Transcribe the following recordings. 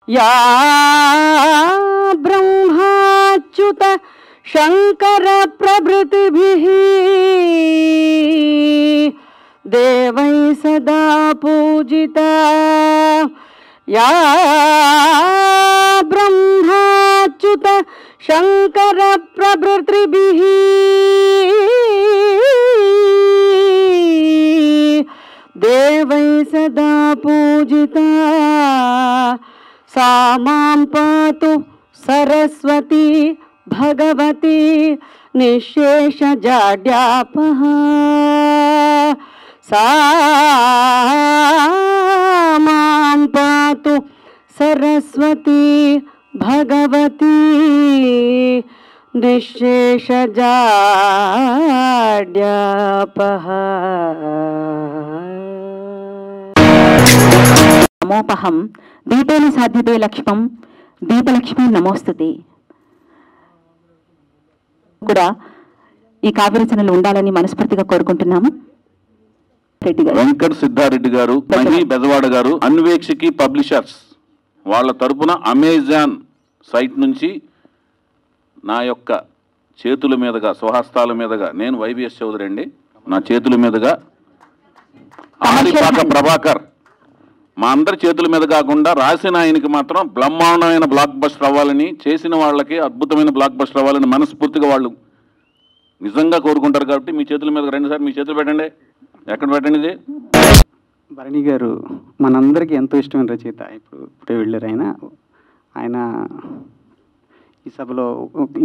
या ब्रह्माच्युत शंकर प्रभृतिभिः देवै सदा पूजिता या ब्रह्माच्युत शंकर प्रभृतिभिः देवै सदा पूजिता सा मां पातु सरस्वती भगवती निःशेषजाड्यापः सा मां पातु सरस्वती भगवती निःशेषजाड्यापः। నమోపహం దీపేన సాధ్యతే లక్ష్మం దీపలక్ష్మి నమోస్తుతే కూడా ఈ కావ్యరచనలు ఉండాలని మనస్ఫూర్తిగా కోరుకుంటున్నాము. రెడ్డి గారు, వెంకట సిద్ధారెడ్డి గారు, మహి బెజవాడ గారు, అన్వేక్షకి పబ్లిషర్స్ వాళ్ళ తరపున అమెజాన్ సైట్ నుంచి నా యొక్క చేతుల మీదుగా స్వహస్తాల మీదుగా నేను వైబిఎస్ చౌదరి అండి, నా చేతుల మీదుగా ఆదిపాక ప్రభాకర్ మా అందరి చేతుల మీద కాకుండా రాసిన ఆయనకి మాత్రం బ్రహ్మాండమైన బ్లాక్ బస్టర్ అవ్వాలని, చేసిన వాళ్ళకి అద్భుతమైన బ్లాక్ బస్టర్ అవ్వాలని మనస్ఫూర్తిగా వాళ్ళు నిజంగా కోరుకుంటారు. కాబట్టి మీ చేతుల మీద రండి సార్, మీ చేతులు పెట్టండి. ఎక్కడ పెట్టండి ఇది? భరణి గారు మనందరికీ ఎంతో ఇష్టమైన రచయిత. ఇప్పుడే వెళ్ళారు ఆయన ఈ సభలో.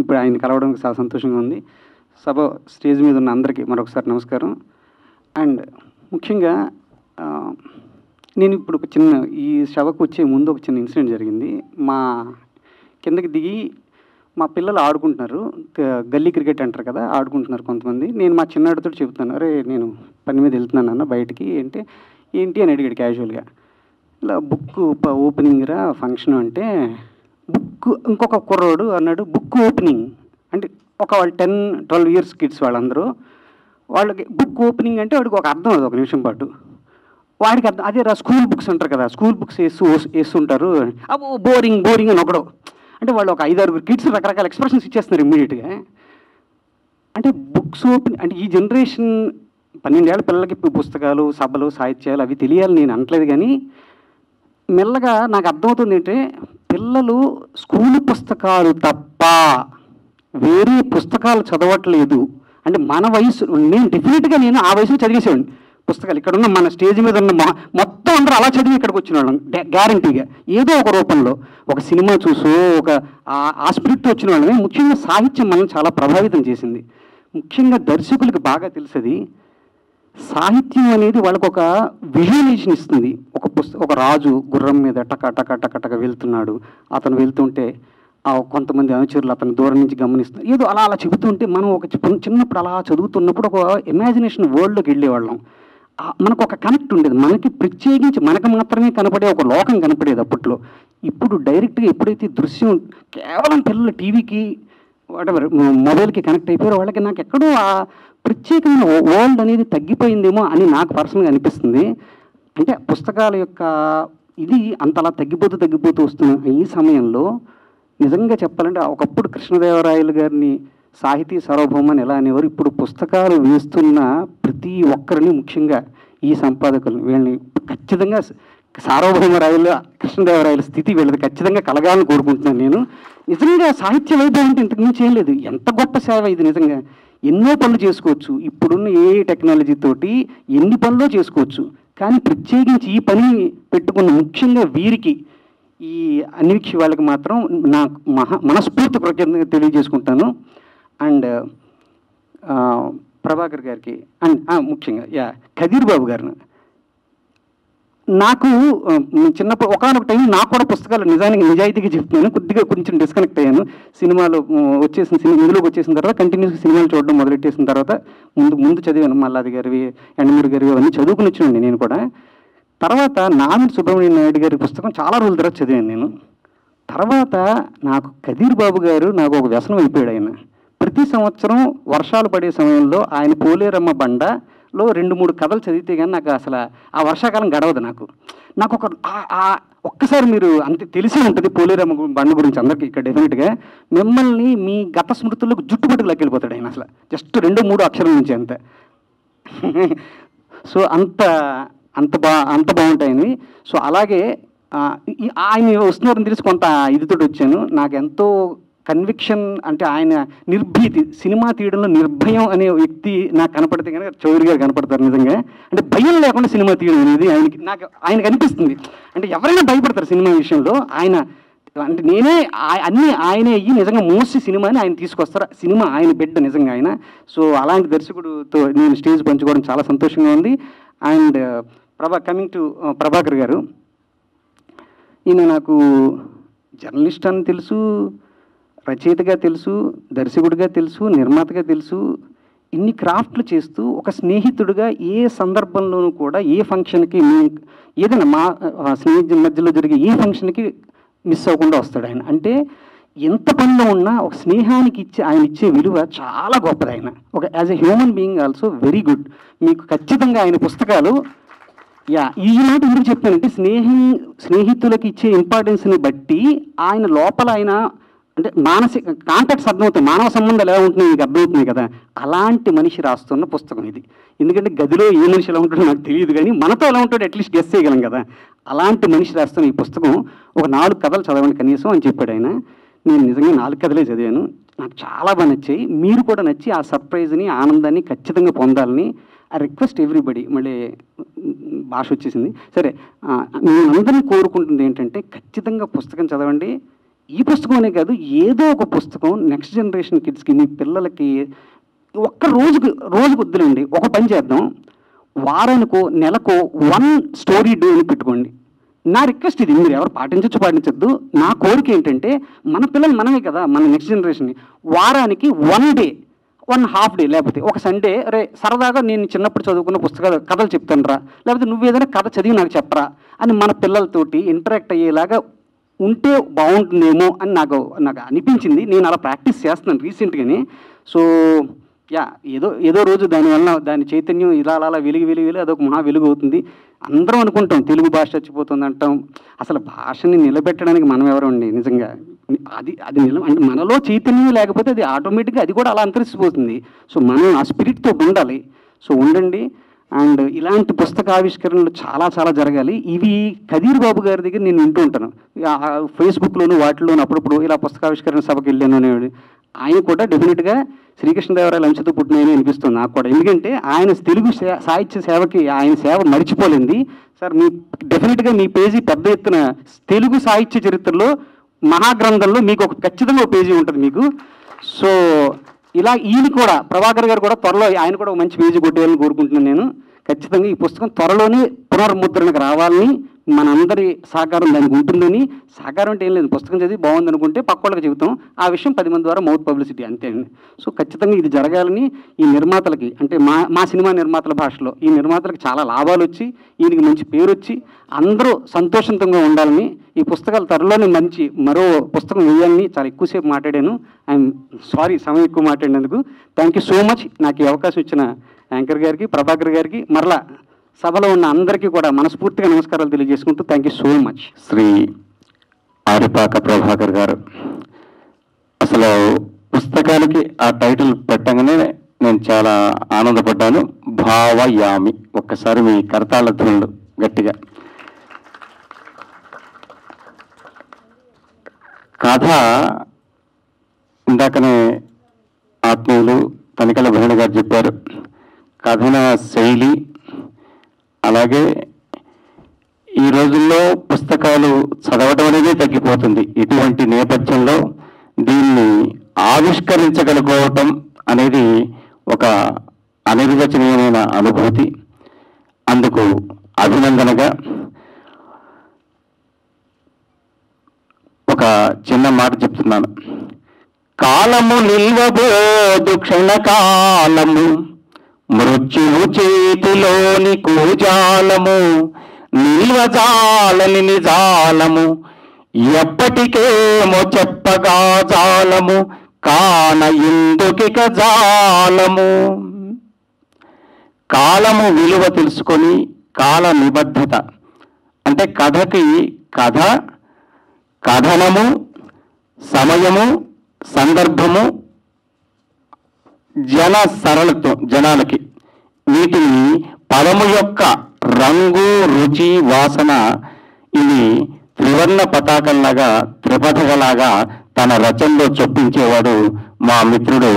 ఇప్పుడు ఆయన కలవడం చాలా సంతోషంగా ఉంది. సభ స్టేజ్ మీద ఉన్న అందరికీ మరొకసారి నమస్కారం. అండ్ ముఖ్యంగా నేను ఇప్పుడు ఒక చిన్న ఈ సభకు వచ్చే ముందు ఒక చిన్న ఇన్సిడెంట్ జరిగింది. మా కిందకి దిగి మా పిల్లలు ఆడుకుంటున్నారు, గల్లీ క్రికెట్ అంటారు కదా, ఆడుకుంటున్నారు కొంతమంది. నేను మా చిన్నాడితో చెబుతాను, అరే నేను పని మీద వెళ్తున్నాను అన్న బయటికి, ఏంటి అని అడిగాడు క్యాజువల్గా. ఇలా బుక్ ఓపెనింగ్ రా ఫంక్షన్ అంటే, బుక్ ఇంకొక కుర్రోడు అన్నాడు బుక్ ఓపెనింగ్ అంటే, ఒక వాళ్ళు 10-12 ఇయర్స్ కిడ్స్ వాళ్ళందరూ. వాళ్ళకి బుక్ ఓపెనింగ్ అంటే వాడికి ఒక అర్థం అది, ఒక నిమిషం పాటు వాడికి అర్థం. అదే రా స్కూల్ బుక్స్ అంటారు కదా, స్కూల్ బుక్స్ వేస్తుంటారు, అబ్బో బోరింగ్ అని ఒకడు. అంటే వాళ్ళు ఒక 5-6 కిడ్స్ రకరకాల ఎక్స్ప్రెషన్స్ ఇచ్చేస్తున్నారు ఇమ్మీడియట్గా. అంటే బుక్స్ ఓపెన్ అంటే ఈ జనరేషన్ 12 ఏళ్ళ పిల్లలకి పుస్తకాలు, సభలు, సాహిత్యాలు అవి తెలియాలి నేను అనట్లేదు. కానీ మెల్లగా నాకు అర్థమవుతుంది ఏంటంటే, పిల్లలు స్కూల్ పుస్తకాలు తప్ప వేరే పుస్తకాలు చదవట్లేదు. అంటే మన వయసు, నేను డెఫినెట్గా నేను ఆ వయసులో చదివేసేవాడిని పుస్తకాలు. ఇక్కడ ఉన్న మన స్టేజ్ మీద ఉన్న మొత్తం అందరూ అలా చదివి ఇక్కడికి వచ్చిన వాళ్ళం గ్యారంటీగా, ఏదో ఒక రూపంలో ఒక సినిమా చూసో ఒక ఆ స్పిరిట్ వచ్చిన వాళ్ళమే. ముఖ్యంగా సాహిత్యం మనం చాలా ప్రభావితం చేసింది. ముఖ్యంగా దర్శకులకు బాగా తెలుసది. సాహిత్యం అనేది వాళ్ళకు ఒక విజువలైజేషన్ ఇస్తుంది. ఒక రాజు గుర్రం మీద టక వెళ్తున్నాడు, అతను వెళ్తుంటే కొంతమంది అనుచరులు అతను దూరం నుంచి గమనిస్తున్నారు, ఏదో అలా చెబుతుంటే మనం ఒక చిన్నప్పుడు అలా చదువుతున్నప్పుడు ఒక ఇమాజినేషన్ వరల్డ్లోకి వెళ్ళేవాళ్ళం. మనకు ఒక కనెక్ట్ ఉండేది, మనకి ప్రత్యేకించి మనకు మాత్రమే కనపడే ఒక లోకం కనపడేది అప్పట్లో. ఇప్పుడు డైరెక్ట్గా ఎప్పుడైతే దృశ్యం కేవలం పిల్లలు టీవీకి వాటెవర్ మొబైల్కి కనెక్ట్ అయిపోయారో వాళ్ళకి నాకు ఎక్కడో ఆ ప్రత్యేకమైన వరల్డ్ అనేది తగ్గిపోయిందేమో అని నాకు పర్సనల్గా అనిపిస్తుంది. అంటే పుస్తకాల యొక్క ఇది అంతలా తగ్గిపోతూ వస్తున్న ఈ సమయంలో నిజంగా చెప్పాలంటే, ఒకప్పుడు కృష్ణదేవరాయలు గారిని సాహితీ సార్వభౌమని ఎలా అనేవారు, ఇప్పుడు పుస్తకాలు వేస్తున్న ప్రతి ఒక్కరిని, ముఖ్యంగా ఈ సంపాదకులు వీళ్ళని ఖచ్చితంగా సార్వభౌమరాయలు కృష్ణదేవరాయల స్థితి వీళ్ళది ఖచ్చితంగా కలగాలని కోరుకుంటున్నాను నేను. నిజంగా సాహిత్య వైభవం అంటే ఇంతకు మించి ఏం లేదు. ఎంత గొప్ప సేవ ఇది. నిజంగా ఎన్నో పనులు చేసుకోవచ్చు, ఇప్పుడున్న ఏ తోటి ఎన్ని పనులు చేసుకోవచ్చు. కానీ ప్రత్యేకించి ఈ పని పెట్టుకున్న ముఖ్యంగా వీరికి, ఈ అన్వీక్షి వాళ్ళకి మాత్రం నా మనస్ఫూర్తి కృతజ్ఞతగా తెలియజేసుకుంటాను. అండ్ ప్రభాకర్ గారికి అండ్ ముఖ్యంగా ఖదీర్ బాబు గారిని, నాకు చిన్నప్పుడు ఒకనొక టైం నాకు కూడా పుస్తకాలు నిజాయితీగా చెప్తున్నాను, కొంచెం డిస్కనెక్ట్ అయ్యాను. సినిమాలు ఇందులోకి వచ్చేసిన తర్వాత కంటిన్యూస్గా సినిమాలు చూడడం మొదలెట్టేసిన తర్వాత ముందు చదివాను, మల్లాది గారివి, ఎండమూరి గారివి అవన్నీ చదువుకుని వచ్చినండి నేను కూడా. తర్వాత నామిని సుబ్రహ్మణ్యం నాయుడు గారి పుస్తకం చాలా రోజుల తర్వాత చదివాను నేను. తర్వాత నాకు ఖదీర్ బాబు గారు నాకు ఒక వ్యసనం అయిపోయాడు. ఆయన ప్రతి సంవత్సరం వర్షాలు పడే సమయంలో ఆయన పోలేరమ్మ బండ లో 2-3 కథలు చదివితే కానీ నాకు అసలు ఆ వర్షాకాలం గడవదు. నాకు ఒక ఒక్కసారి మీరు అంతే తెలిసి ఉంటుంది పోలేరమ్మ బండ గురించి అందరికీ ఇక్కడ డెఫినెట్గా. మిమ్మల్ని మీ గత స్మృతులకు జుట్టుపట్టుకు లెక్కెళ్ళిపోతాడు ఆయన అసలు, జస్ట్ 2-3 అక్షరం నుంచి అంతే. సో అంత బాగుంటాయని. సో అలాగే ఆయన వస్తున్నారని తెలిసి కొంత ఇదితో వచ్చాను. నాకు ఎంతో కన్విక్షన్, అంటే ఆయన నిర్భీతి, సినిమా తీయడంలో నిర్భయం అనే వ్యక్తి నాకు కనపడితే కనుక చౌదరి గారు కనపడతారు నిజంగా. అంటే భయం లేకుండా సినిమా తీయడం అనేది ఆయనకు అనిపిస్తుంది. అంటే ఎవరైనా భయపడతారు సినిమా విషయంలో, ఆయన అంటే నేనే అన్నీ ఆయనే అయ్యి నిజంగా మోసి సినిమాని ఆయన తీసుకొస్తారు. సినిమా ఆయన బిడ్డ నిజంగా ఆయన. సో అలాంటి దర్శకుడితో నేను స్టేజ్ పంచుకోవడం చాలా సంతోషంగా ఉంది. అండ్ కమింగ్ టు ప్రభాకర్ గారు, ఈయన నాకు జర్నలిస్ట్ అని తెలుసు, రచయితగా తెలుసు, దర్శకుడిగా తెలుసు, నిర్మాతగా తెలుసు. ఇన్ని క్రాఫ్ట్లు చేస్తూ ఒక స్నేహితుడిగా ఏ సందర్భంలోనూ కూడా ఏ ఫంక్షన్కి ఏదైనా మా స్నేహితుల మధ్యలో జరిగే ఏ ఫంక్షన్కి మిస్ అవ్వకుండా వస్తాడు ఆయన. అంటే ఎంత పనిలో ఉన్నా ఒక స్నేహానికి ఆయన ఇచ్చే విలువ చాలా గొప్పది. ఆయన ఒక as a human being also very good. మీకు ఖచ్చితంగా ఆయన పుస్తకాలు ఈ మాట ఎందుకు చెప్తానంటే స్నేహితులకి ఇచ్చే ఇంపార్టెన్స్ని బట్టి ఆయన లోపల ఆయన అంటే మానసిక కాంటాక్ట్స్ అర్థమవుతాయి, మానవ సంబంధాలు ఎలా ఉంటున్నాయి మీకు అర్థమవుతున్నాయి కదా. అలాంటి మనిషి రాస్తున్న పుస్తకం ఇది. ఎందుకంటే గదిలో ఏ మనిషి ఎలా ఉంటాడో నాకు తెలియదు, కానీ మనతో ఎలా ఉంటాడో అట్లీస్ట్ గెస్ చేయగలం కదా. అలాంటి మనిషి రాస్తున్న ఈ పుస్తకం ఒక 4 కథలు చదవండి కనీసం అని చెప్పాడు ఆయన. నేను నిజంగా 4 కథలే చదివాను, నాకు చాలా బాగా నచ్చాయి. మీరు కూడా నచ్చి ఆ సర్ప్రైజ్ని ఆనందాన్ని ఖచ్చితంగా పొందాలని ఐ రిక్వెస్ట్ ఎవ్రీబడి. మళ్ళీ భాష వచ్చేసింది సరే. నేను అందరినీ కోరుకుంటుంది ఏంటంటే ఖచ్చితంగా పుస్తకం చదవండి. ఈ పుస్తకం అనే కాదు, ఏదో ఒక పుస్తకం నెక్స్ట్ జనరేషన్ కిడ్స్కి, మీ పిల్లలకి ఒక్క రోజుకు వద్దులండి. ఒక పని చేద్దాం, వారానికో నెలకో 1 స్టోరీ డే అని పెట్టుకోండి. నా రిక్వెస్ట్ ఇది, మీరు ఎవరు పాటించొద్దు. నా కోరిక ఏంటంటే మన పిల్లలు మనమే కదా, మన నెక్స్ట్ జనరేషన్ని వారానికి 1 డే, 1.5 డే, లేకపోతే ఒక సండే రే సరదాగా నేను చిన్నప్పుడు చదువుకున్న కథలు చెప్తాను రా, లేకపోతే నువ్వు ఏదైనా కథ చదివి నాకు చెప్పరా అని మన పిల్లలతోటి ఇంటరాక్ట్ అయ్యేలాగా ఉంటే బాగుంటుందేమో అని నాకు అనిపించింది. నేను అలా ప్రాక్టీస్ చేస్తున్నాను రీసెంట్గానే. సో ఏదో రోజు దానివల్ల దాని చైతన్యం ఇలా వెలుగు అదొక మహా వెలుగు అవుతుంది. అందరం అనుకుంటాం తెలుగు భాష చచ్చిపోతుంది అంటాం. అసలు భాషని నిలబెట్టడానికి మనం ఎవరండి నిజంగా. అది అంటే మనలో చైతన్యం లేకపోతే అది ఆటోమేటిక్గా అది కూడా అలా అంతరిస్తుపోతుంది. సో మనం ఆ స్పిరిట్తో ఉండాలి. సో ఉండండి. అండ్ ఇలాంటి పుస్తకావిష్కరణలు చాలా జరగాలి. ఇవి కదీర్ బాబు గారి దగ్గర నేను వింటూ ఉంటాను, ఫేస్బుక్లోను వాటిలోను అప్పుడప్పుడు ఇలా పుస్తకావిష్కరణ సభకి వెళ్ళాను అనేవాడు. ఆయన కూడా డెఫినెట్గా శ్రీకృష్ణదేవరాయల అంశతో పుట్టినాయని అనిపిస్తుంది నాకు కూడా. ఎందుకంటే ఆయన తెలుగు సాహిత్య సేవకి ఆయన సేవ మరిచిపోలేంది సార్. డెఫినెట్గా మీ పేజీ పెద్ద ఎత్తున తెలుగు సాహిత్య చరిత్రలో మహాగ్రంథంలో మీకు ఖచ్చితంగా ఒక పేజీ ఉంటుంది మీకు. సో ఇలా ఈయన కూడా ప్రభాకర్ గారు కూడా త్వరలో ఆయన కూడా ఒక మంచి పేజీ కొట్టేయాలని కోరుకుంటున్నాను నేను. ఖచ్చితంగా ఈ పుస్తకం త్వరలోనే పునర్ముద్రణకు రావాలని, మనందరి సహకారం దానికి ఉంటుందని. సహకారం అంటే ఏం లేదు, పుస్తకం చదివి బాగుంది అనుకుంటే పక్కోళ్ళకి చెబుతాం, ఆ విషయం 10 మంది ద్వారా మౌత్ పబ్లిసిటీ అంతే అండి. సో ఖచ్చితంగా ఇది జరగాలని ఈ నిర్మాతలకి, అంటే మా సినిమా నిర్మాతల భాషలో ఈ నిర్మాతలకు చాలా లాభాలు వచ్చి ఈయనకి మంచి పేరు వచ్చి అందరూ సంతోషంగా ఉండాలని, ఈ పుస్తకాలు త్వరలోనే మరో పుస్తకం వేయాలని చాలా ఎక్కువసేపు మాట్లాడాను. ఐఎమ్ సారీ సమయం ఎక్కువ మాట్లాడినందుకు. Thank you so much. నాకు ఈ అవకాశం ఇచ్చిన యాంకర్ గారికి, ప్రభాకర్ గారికి, మరలా సభలో ఉన్న అందరికీ కూడా మనస్ఫూర్తిగా నమస్కారాలు తెలియజేసుకుంటూ thank you so much. Shri Aripaka Prabhakar గారు, అసలు పుస్తకానికి ఆ టైటిల్ పెట్టగానే నేను చాలా ఆనందపడ్డాను. భావయామి. ఒక్కసారి మీ కరతాళ ధ్వనులు గట్టిగా. కథ ఇందాకనే ఆత్మీయులు తనికల భరణి గారు చెప్పారు. కథన శైలి, అలాగే ఈ రోజుల్లో పుస్తకాలు చదవటం అనేది తగ్గిపోతుంది. ఇటువంటి నేపథ్యంలో దీన్ని ఆవిష్కరించగలుగుకోవటం అనేది ఒక అనిర్వచనీయమైన అనుభూతి. అందుకు అభినందనగా ఒక చిన్న మాట చెప్తున్నాను. కాలము నిల్వబోదు క్షణకాలము, మృత్యువు చేతిలోని కూజాలము, నిల్వజాలని నిజాలము, ఎప్పటికేమో చెప్పగా జాలము, కాన ఇందుకిక జాలము. కాలము విలువ తెలుసుకొని కాల నిబద్ధత అంటే కథకి కథ, కథనము, సమయము, సందర్భము, జన సరళత్వం జనాలకి వీటిని పదము యొక్క రంగు, రుచి, వాసన ఇవి త్రివర్ణ పతాకంలాగా త్రిపథకలాగా తన రచనలో చొప్పించేవాడు మా మిత్రుడు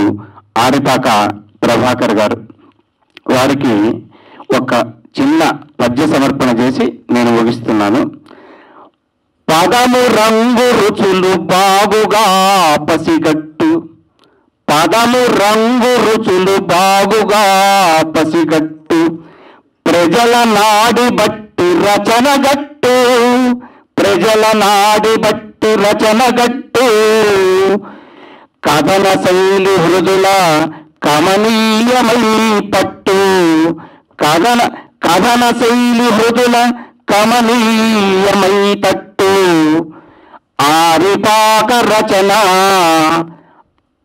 ఆరిపాక ప్రభాకర్ గారు. వారికి ఒక చిన్న పద్య సమర్పణ చేసి నేను ముగిస్తున్నాను. పదము రంగు రుచులు బాగుగా పసిగట్టు, పదము రంగు రుచులు బాగుగా పసిగట్టు, ప్రజల నాడి బట్టి రచనగట్టు, ప్రజల నాడి బట్టి రచనగట్టు, కథన శైలి హృదుల కమనీయమై పట్టు, కథన శైలి హృదుల కమనీయమై తట్టు, ఆరిపాక రచన,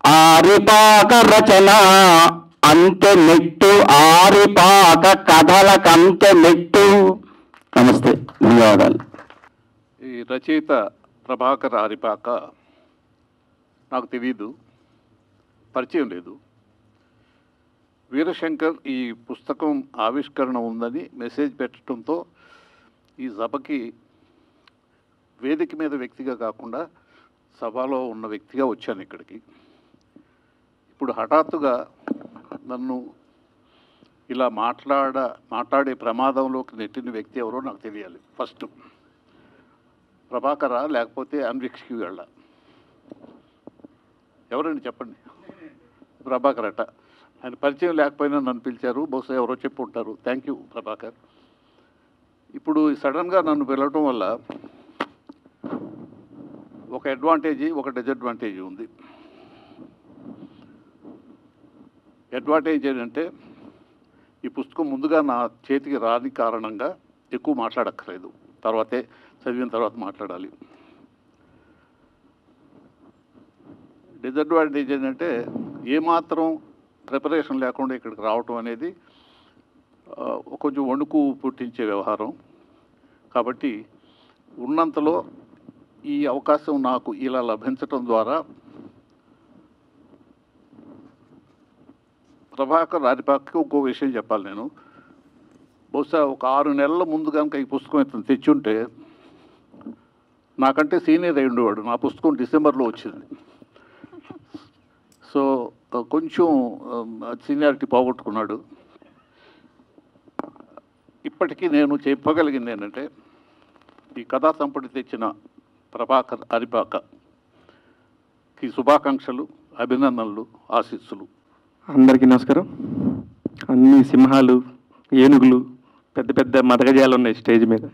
ఆరిపాక రచన అంతె నెట్టు, ఆరిపాక కథలకంతె నెట్టు. నమస్తే, ధన్యవాదాలు. ఈ రచయిత ప్రభాకర్ ఆరిపాక నాకు తెలీదు, పరిచయం లేదు. వీరశంకర్ ఈ పుస్తకం ఆవిష్కరణ ఉందని మెసేజ్ పెట్టడంతో ఈ సభకి వేదిక మీద వ్యక్తిగా కాకుండా సభలో ఉన్న వ్యక్తిగా వచ్చాను ఇక్కడికి. ఇప్పుడు హఠాత్తుగా నన్ను ఇలా మాట్లాడే ప్రమాదంలోకి నెట్టిన వ్యక్తి ఎవరో నాకు తెలియాలి. ఫస్ట్ ప్రభాకరా లేకపోతే అన్విక్స్కి వెళ్ళ ఎవరండి చెప్పండి. ప్రభాకర్ అట. ఆయన పరిచయం లేకపోయినా నన్ను పిలిచారు, బహుశా ఎవరో చెప్పి ఉంటారు. Thank you Prabhakar. ఇప్పుడు సడన్గా నన్ను పిలవటం వల్ల ఒక అడ్వాంటేజీ ఒక డిసడ్వాంటేజీ ఉంది. అడ్వాంటేజ్ ఏంటంటే ఈ పుస్తకం ముందుగా నా చేతికి రాని కారణంగా ఎక్కువ మాట్లాడక్కర్లేదు, తర్వాతే చదివిన తర్వాత మాట్లాడాలి. డిసడ్వాంటేజ్ ఏంటంటే ఏమాత్రం ప్రిపరేషన్ లేకుండా ఇక్కడికి రావటం అనేది కొంచెం వణుకు పుట్టించే వ్యవహారం. కాబట్టి ఉన్నంతలో ఈ అవకాశం నాకు ఇలా లభించటం ద్వారా ప్రభాకర్ ఆరిపాకకి ఇంకో విషయం చెప్పాలి. నేను బహుశా ఒక 6 నెలల ముందు కనుక ఈ పుస్తకం ఇతను తెచ్చుంటే నాకంటే సీనియర్ అయి ఉండేవాడు. నా పుస్తకం డిసెంబర్లో వచ్చింది. సో కొంచెం సీనియారిటీ పోగొట్టుకున్నాడు. ఇప్పటికీ నేను చెప్పగలిగింది ఏంటంటే ఈ కథా సంపుటి తెచ్చిన ప్రభాకర్ ఆరిపాకకి శుభాకాంక్షలు, అభినందనలు, ఆశీస్సులు. అందరికీ నమస్కారం. అన్ని సింహాలు, ఏనుగులు, పెద్ద పెద్ద మదగజాలు ఉన్నాయి స్టేజ్ మీద.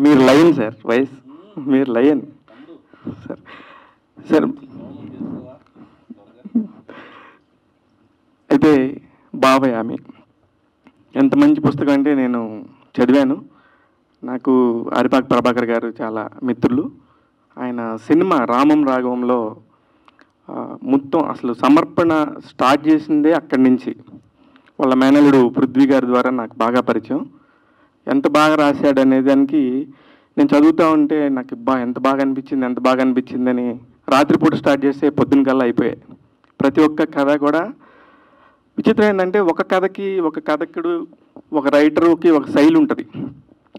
మీరు లయన్ సార్, వైస్ మీరు లయన్ సార్. సార్ అయితే బాబాయ్ ఆమె ఎంత మంచి పుస్తకం అంటే నేను చదివాను. నాకు ఆరిపాక ప్రభాకర్ గారు చాలా మిత్రులు. ఆయన సినిమా రామం రాఘవంలో మొత్తం అసలు సమర్పణ స్టార్ట్ చేసిందే అక్కడి నుంచి. వాళ్ళ మేనలుడు పృథ్వీ గారి ద్వారా నాకు బాగా పరిచయం. ఎంత బాగా రాశాడు అనే దానికి నేను చదువుతూ ఉంటే నాకు ఎంత బాగా అనిపించిందని రాత్రిపూట స్టార్ట్ చేస్తే పొద్దున కల్లా అయిపోయాయి. ప్రతి ఒక్క కథ కూడా విచిత్రం ఏంటంటే ఒక కథకి ఒక కథకుడు, ఒక రైటరుకి ఒక శైలి ఉంటుంది.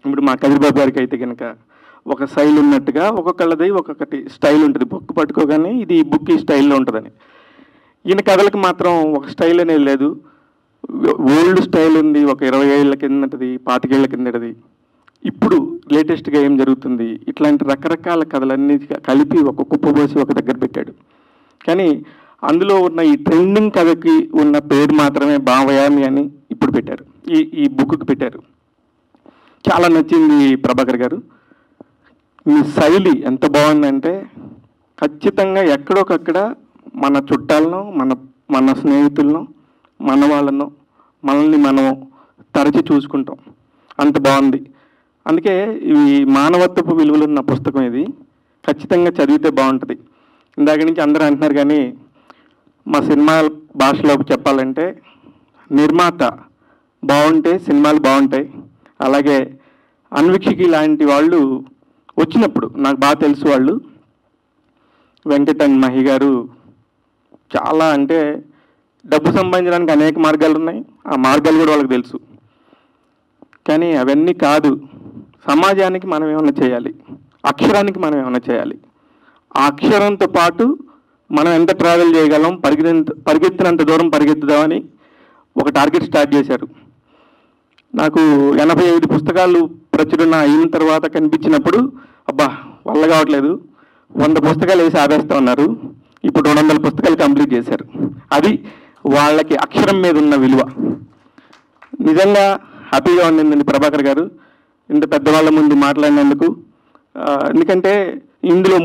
ఇప్పుడు మా కదిరిబాబు గారికి అయితే కనుక ఒక శైలి ఉన్నట్టుగా ఒక్కొక్కళ్ళది ఒక్కొక్కటి స్టైల్ ఉంటుంది. బుక్ పట్టుకోగానే ఇది ఈ బుక్ ఈ స్టైల్లో ఉంటుందని. ఈయన కథలకు మాత్రం ఒక స్టైల్ అనేది లేదు. ఓల్డ్ స్టైల్ ఉంది, ఒక 20 ఏళ్ళ కిందటిది, 25 ఏళ్ళ కిందటిది, ఇప్పుడు లేటెస్ట్గా ఏం జరుగుతుంది, ఇట్లాంటి రకరకాల కథలన్నీ కలిపి ఒక కుప్పబోసి ఒక దగ్గర పెట్టాడు. కానీ అందులో ఉన్న ఈ ట్రెండింగ్ కథకి ఉన్న పేరు మాత్రమే బావయామి అని ఇప్పుడు పెట్టారు, ఈ బుక్కి పెట్టారు. చాలా నచ్చింది ప్రభాకర్ గారు. మీ శైలి ఎంత బాగుందంటే ఖచ్చితంగా ఎక్కడొకక్కడ మన చుట్టాలను, మన స్నేహితులను, మన వాళ్ళను, మనల్ని మనం తరచి చూసుకుంటాం. అంత బాగుంది. అందుకే ఇవి మానవత్వపు విలువలు ఉన్న పుస్తకం. ఇది ఖచ్చితంగా చదివితే బాగుంటుంది. ఇందాక నుంచి అందరూ అంటున్నారు కానీ మా సినిమా భాషలోకి చెప్పాలంటే నిర్మాత బాగుంటే సినిమాలు బాగుంటాయి. అలాగే అన్వీక్షకి లాంటి వాళ్ళు వచ్చినప్పుడు నాకు బాగా తెలుసు. వాళ్ళు వెంకట్ అండ్ మహి గారు చాలా అంటే డబ్బు సంపాదించడానికి అనేక మార్గాలు ఉన్నాయి. ఆ మార్గాలు కూడా వాళ్ళకి తెలుసు. కానీ అవన్నీ కాదు, సమాజానికి మనం ఏమైనా చేయాలి, అక్షరానికి మనం ఏమైనా చేయాలి. ఆ అక్షరంతో పాటు మనం ఎంత ట్రావెల్ చేయగలం, పరిగెత్తినంత దూరం పరిగెత్తుదామని ఒక టార్గెట్ స్టార్ట్ చేశారు. నాకు 85 పుస్తకాలు ప్రచురణ అయిన తర్వాత కనిపించినప్పుడు అబ్బా వల్ల కావట్లేదు, 100 పుస్తకాలు వేసి ఆపేస్తా ఉన్నారు. ఇప్పుడు 200 పుస్తకాలు కంప్లీట్ చేశారు. అది వాళ్ళకి అక్షరం మీద ఉన్న విలువ. నిజంగా హ్యాపీగా ఉండిందండి ప్రభాకర్ గారు ఇంత పెద్దవాళ్ళ ముందు మాట్లాడినందుకు. ఎందుకంటే ఇందులో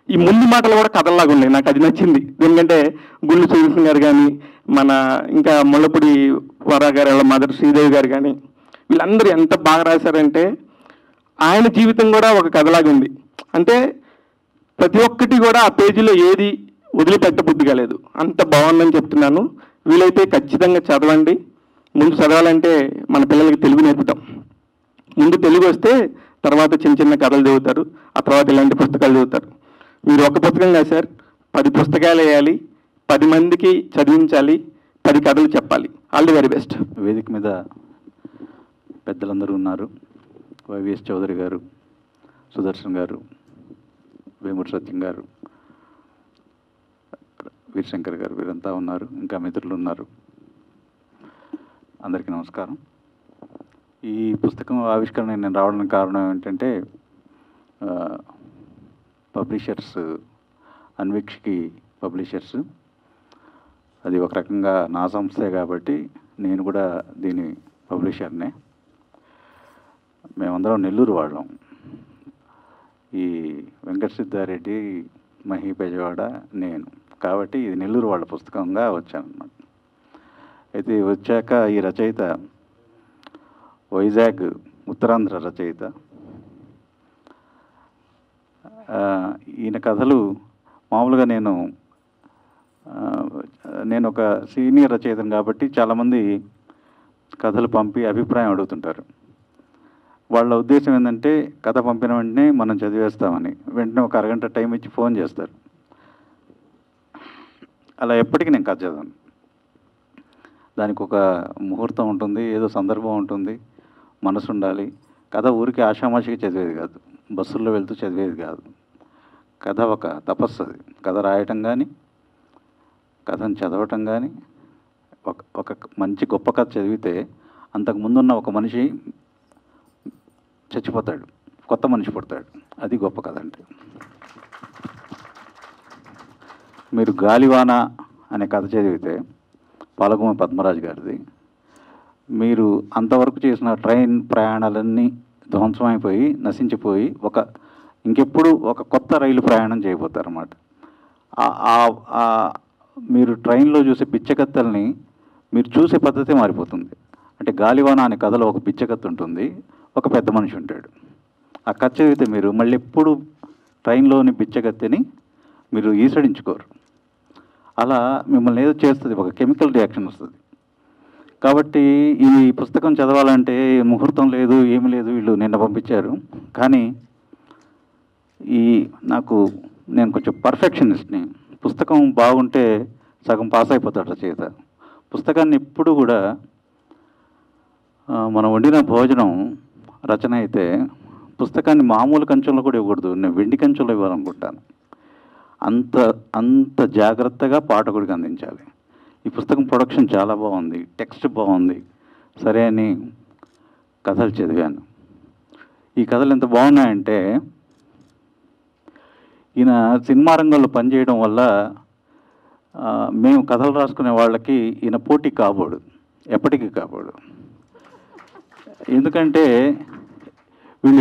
ఈ ముందు మాటలు కూడా కథల్లాగా ఉన్నాయి. నాకు అది నచ్చింది. ఎందుకంటే గుళ్ళు శ్రీకృష్ణ గారు కానీ, మన ఇంకా ముళ్ళపూడి వరా గారు, వాళ్ళ మదర్ శ్రీదేవి గారు కానీ, వీళ్ళందరూ ఎంత బాగా రాశారంటే ఆయన జీవితం కూడా ఒక కథలాగా ఉంది. అంటే ప్రతి ఒక్కటి కూడా ఆ పేజీలో ఏది వదిలిపెట్టబుద్ధి కాలేదు. అంత బాగుందని చెప్తున్నాను. వీలైతే ఖచ్చితంగా చదవండి. ముందు చదవాలంటే మన పిల్లలకి తెలుగు నేర్పుతాం. ముందు తెలుగు వస్తే తర్వాత చిన్న చిన్న కథలు చదువుతారు, ఆ తర్వాత ఇలాంటి పుస్తకాలు చదువుతారు. మీరు ఒక పుస్తకం కాదు సార్, 10 పుస్తకాలు వేయాలి, 10 మందికి చదివించాలి, 10 కథలు చెప్పాలి. All the very best. వేదిక మీద పెద్దలందరూ ఉన్నారు. వైవిఎస్ చౌదరి గారు, సుదర్శన్ గారు, వేమూరి సత్యం గారు, వీరశంకర్ గారు, వీరంతా ఉన్నారు. ఇంకా మిత్రులు ఉన్నారు. అందరికీ నమస్కారం. ఈ పుస్తకం ఆవిష్కరణ నేను రావడానికి కారణం ఏంటంటే పబ్లిషర్స్ అన్వీక్షకి పబ్లిషర్స్, అది ఒక రకంగా నా సంస్థే కాబట్టి నేను కూడా దీని పబ్లిషర్నే. మేమందరం నెల్లూరు వాళ్ళం. ఈ వెంకట సిద్ధారెడ్డి, మహి బెజవాడ, నేను కాబట్టి ఇది నెల్లూరు వాళ్ళ పుస్తకంగా వచ్చానన్నమాట. అయితే వచ్చాక ఈ రచయిత వైజాగ్ ఉత్తరాంధ్ర రచయిత. ఈయన కథలు మామూలుగా నేను ఒక సీనియర్ రచయితను కాబట్టి చాలామంది కథలు పంపి అభిప్రాయం అడుగుతుంటారు. వాళ్ళ ఉద్దేశం ఏంటంటే కథ పంపిన వెంటనే మనం చదివేస్తామని. వెంటనే ఒక అరగంట టైం ఇచ్చి ఫోన్ చేస్తారు. అలా ఎప్పటికీ నేను కథ చదవను. దానికి ఒక ముహూర్తం ఉంటుంది, ఏదో సందర్భం ఉంటుంది, మనసు ఉండాలి. కథ ఊరికి ఆషామాషిగా చదివేది కాదు, బస్సుల్లో వెళ్తూ చదివేది కాదు. కథ ఒక తపస్సు. అది కథ రాయటం కానీ, కథను చదవటం కానీ, ఒక మంచి గొప్ప కథ చదివితే అంతకుముందున్న ఒక మనిషి చచ్చిపోతాడు, కొత్త మనిషి పుడతాడు. అది గొప్ప కథ అంటే. మీరు గాలివాన అనే కథ చదివితే పాలగుమ పద్మరాజు గారిది, మీరు అంతవరకు చేసిన ట్రైన్ ప్రయాణాలన్నీ ధ్వంసమైపోయి నశించిపోయి ఇంకెప్పుడు ఒక కొత్త రైలు ప్రయాణం చేయబోతారన్నమాట. మీరు ట్రైన్లో చూసే బిచ్చకత్తల్ని మీరు చూసే పద్ధతి మారిపోతుంది. అంటే గాలివాన అనే కథలో ఒక బిచ్చకత్త ఉంటుంది, ఒక పెద్ద మనిషి ఉంటాడు. ఆ కథ చదివితే మీరు మళ్ళీ ఎప్పుడు ట్రైన్లోని బిచ్చకత్తెని మీరు ఈసడించుకోరు. అలా మిమ్మల్ని ఏదో చేస్తుంది, ఒక కెమికల్ రియాక్షన్ వస్తుంది. కాబట్టి ఈ పుస్తకం చదవాలంటే ముహూర్తం లేదు, ఏమి లేదు. వీళ్ళు నిన్న పంపించారు. కానీ నేను కొంచెం పర్ఫెక్షనిస్ట్ని. పుస్తకం బాగుంటే సగం పాస్ అయిపోతాడు రచయిత. పుస్తకాన్ని ఎప్పుడు కూడా మనం వండిన భోజనం రచన అయితే పుస్తకాన్ని మామూలు కంచంలో కూడా ఇవ్వకూడదు, నేను వెండి కంచంలో ఇవ్వాలనుకుంటాను. అంత జాగ్రత్తగా పాఠకుడికి అందించాలి. ఈ పుస్తకం ప్రొడక్షన్ చాలా బాగుంది, టెక్స్ట్ బాగుంది. సరే అని కథలు చదివాను. ఈ కథలు ఎంత బాగున్నాయంటే, ఈయన సినిమా రంగంలో పనిచేయడం వల్ల మేము కథలు రాసుకునే వాళ్ళకి ఈయన పోటీ కాబోడు, ఎప్పటికీ కాబోడు. ఎందుకంటే వీళ్ళు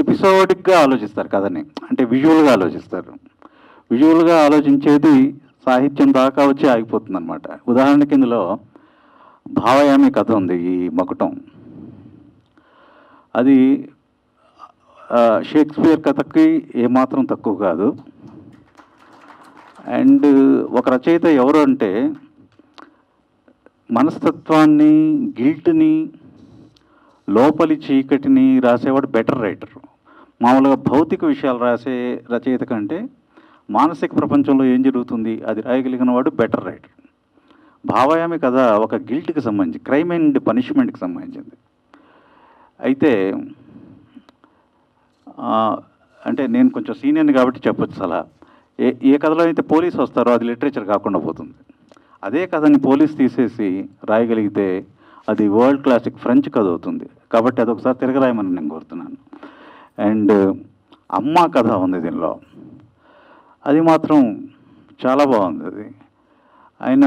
ఎపిసోడిక్గా ఆలోచిస్తారు కథని, అంటే విజువల్గా ఆలోచిస్తారు. విజువల్గా ఆలోచించేది సాహిత్యం దాకా వచ్చి ఆగిపోతుంది అనమాట. ఉదాహరణకి ఇందులో భావయామి కథ ఉంది, ఈ మకుటం. అది షేక్స్పియర్ కథకి ఏమాత్రం తక్కువ కాదు. అండ్ ఒక రచయిత ఎవరు అంటే మనస్తత్వాన్ని, గిల్ట్ని, లోపలి చీకటిని రాసేవాడు బెటర్ రైటర్. మామూలుగా భౌతిక విషయాలు రాసే రచయిత కంటే మానసిక ప్రపంచంలో ఏం జరుగుతుంది అది రాయగలిగిన వాడు బెటర్ రైటర్. భావయామి కథ ఒక గిల్ట్కి సంబంధించి, క్రైమ్ అండ్ పనిష్మెంట్కి సంబంధించింది. అయితే అంటే నేను కొంచెం సీనియర్ని కాబట్టి చెప్పొచ్చు అలా. ఏ కథలో అయితే పోలీసు వస్తారో అది లిటరేచర్ కాకుండా పోతుంది. అదే కథని పోలీస్ తీసేసి రాయగలిగితే అది వరల్డ్ క్లాసిక్ ఫ్రెంచ్ కథ అవుతుంది. కాబట్టి అదొకసారి తిరగరాయమని నేను కోరుతున్నాను. అండ్ అమ్మ కథ ఉంది దీనిలో, అది మాత్రం చాలా బాగుంది. అది ఆయన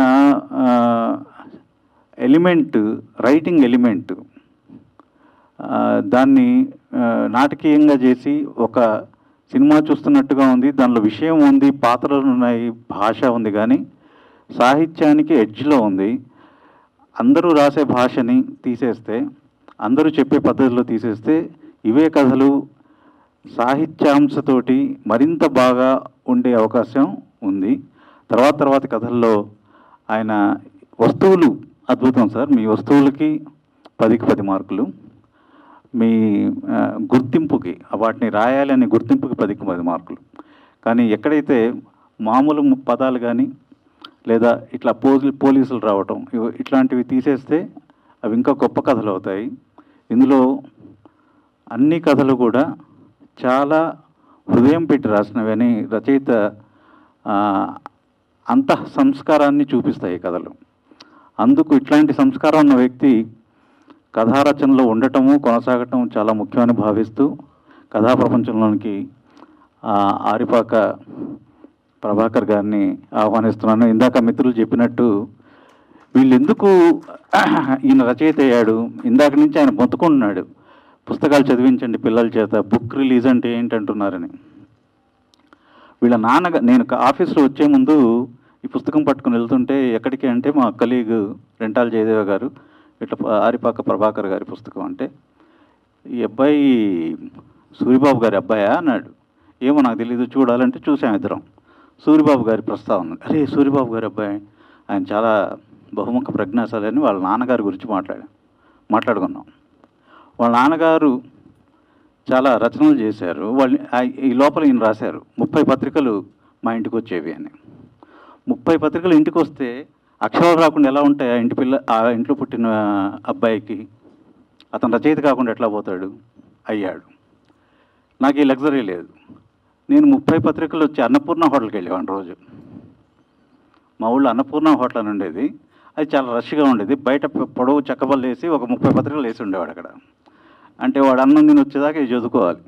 ఎలిమెంట్, రైటింగ్ ఎలిమెంట్ దాన్ని నాటకీయంగా చేసి ఒక సినిమా చూస్తున్నట్టుగా ఉంది. దానిలో విషయం ఉంది, పాత్రలు ఉన్నాయి, భాష ఉంది, కానీ సాహిత్యానికి ఎడ్జ్లో ఉంది. అందరూ రాసే భాషని తీసేస్తే, అందరూ చెప్పే పద్ధతిలో తీసేస్తే ఇవే కథలు సాహిత్యాంశతోటి మరింత బాగా ఉండే అవకాశం ఉంది. తర్వాత కథల్లో ఆయన వస్తువులు అద్భుతం సార్. మీ వస్తువులకి 10కి 10 మార్కులు. మీ గుర్తింపుకి, వాటిని రాయాలని గుర్తింపుకి 10కి 10 మార్కులు. కానీ ఎక్కడైతే మామూలు పదాలు కానీ లేదా ఇట్లా పోలీసులు రావటం ఇట్లాంటివి తీసేస్తే అవి ఇంకా గొప్ప కథలు అవుతాయి. ఇందులో అన్ని కథలు కూడా చాలా హృదయం పెట్టి రాసినవని రచయిత అంతః సంస్కారాన్ని చూపిస్తాయి కథలు. అందుకు ఇట్లాంటి సంస్కారం ఉన్న వ్యక్తి కథారచనలో ఉండటము, కొనసాగటం చాలా ముఖ్యమని భావిస్తూ కథా ప్రపంచంలోనికి ఆరిపాక ప్రభాకర్ గారిని ఆహ్వానిస్తున్నాను. ఇందాక మిత్రులు చెప్పినట్టు వీళ్ళు ఎందుకు ఈయన రచయిత అయ్యాడు, ఇందాక నుంచి ఆయన మొత్తుకుంటున్నాడు పుస్తకాలు చదివించండి పిల్లల చేత, బుక్ రిలీజ్ అంటే ఏంటంటున్నారని. వీళ్ళ నేను ఆఫీస్లో వచ్చే ముందు ఈ పుస్తకం పట్టుకుని వెళ్తుంటే ఎక్కడికి అంటే మా కలీగ్ రెంటాల జయదేవ గారు ఇట్లా ఆరిపాక ప్రభాకర్ గారి పుస్తకం అంటే, ఈ అబ్బాయి సూరిబాబు గారి అబ్బాయా అన్నాడు. ఏమో నాకు తెలీదు, చూడాలంటే చూసాం ఇద్దరం. సూరిబాబు గారి ప్రస్తావన, అరే సూరిబాబు గారి అబ్బాయి, ఆయన చాలా బహుముఖ ప్రజ్ఞాశాలి అని వాళ్ళ నాన్నగారి గురించి మాట్లాడుకున్నాం. వాళ్ళ నాన్నగారు చాలా రచనలు చేశారు. వాళ్ళు ఈ లోపల ఈయన రాశారు 30 పత్రికలు మా ఇంటికి వచ్చేవి అని. 30 పత్రికలు ఇంటికి వస్తే అక్షరాలు రాకుండా ఎలా ఉంటాయి ఆ ఇంట్లో పుట్టిన అబ్బాయికి? అతను రచయిత కాకుండా ఎట్లా పోతాడు? అయ్యాడు. నాకు ఈ లగ్జరీ లేదు. నేను 30 పత్రికలు వచ్చి అన్నపూర్ణ హోటల్కి వెళ్ళేవాడిని రోజు. మా ఊళ్ళో అన్నపూర్ణ హోటల్ అని ఉండేది. అది చాలా రష్గా ఉండేది. బయట పొడవు చెక్కబళ్ళు వేసి ఒక 30 పత్రికలు వేసి ఉండేవాడు అక్కడ. అంటే వాడు అన్నం తిని వచ్చేదాకా ఇది చదువుకోవాలి.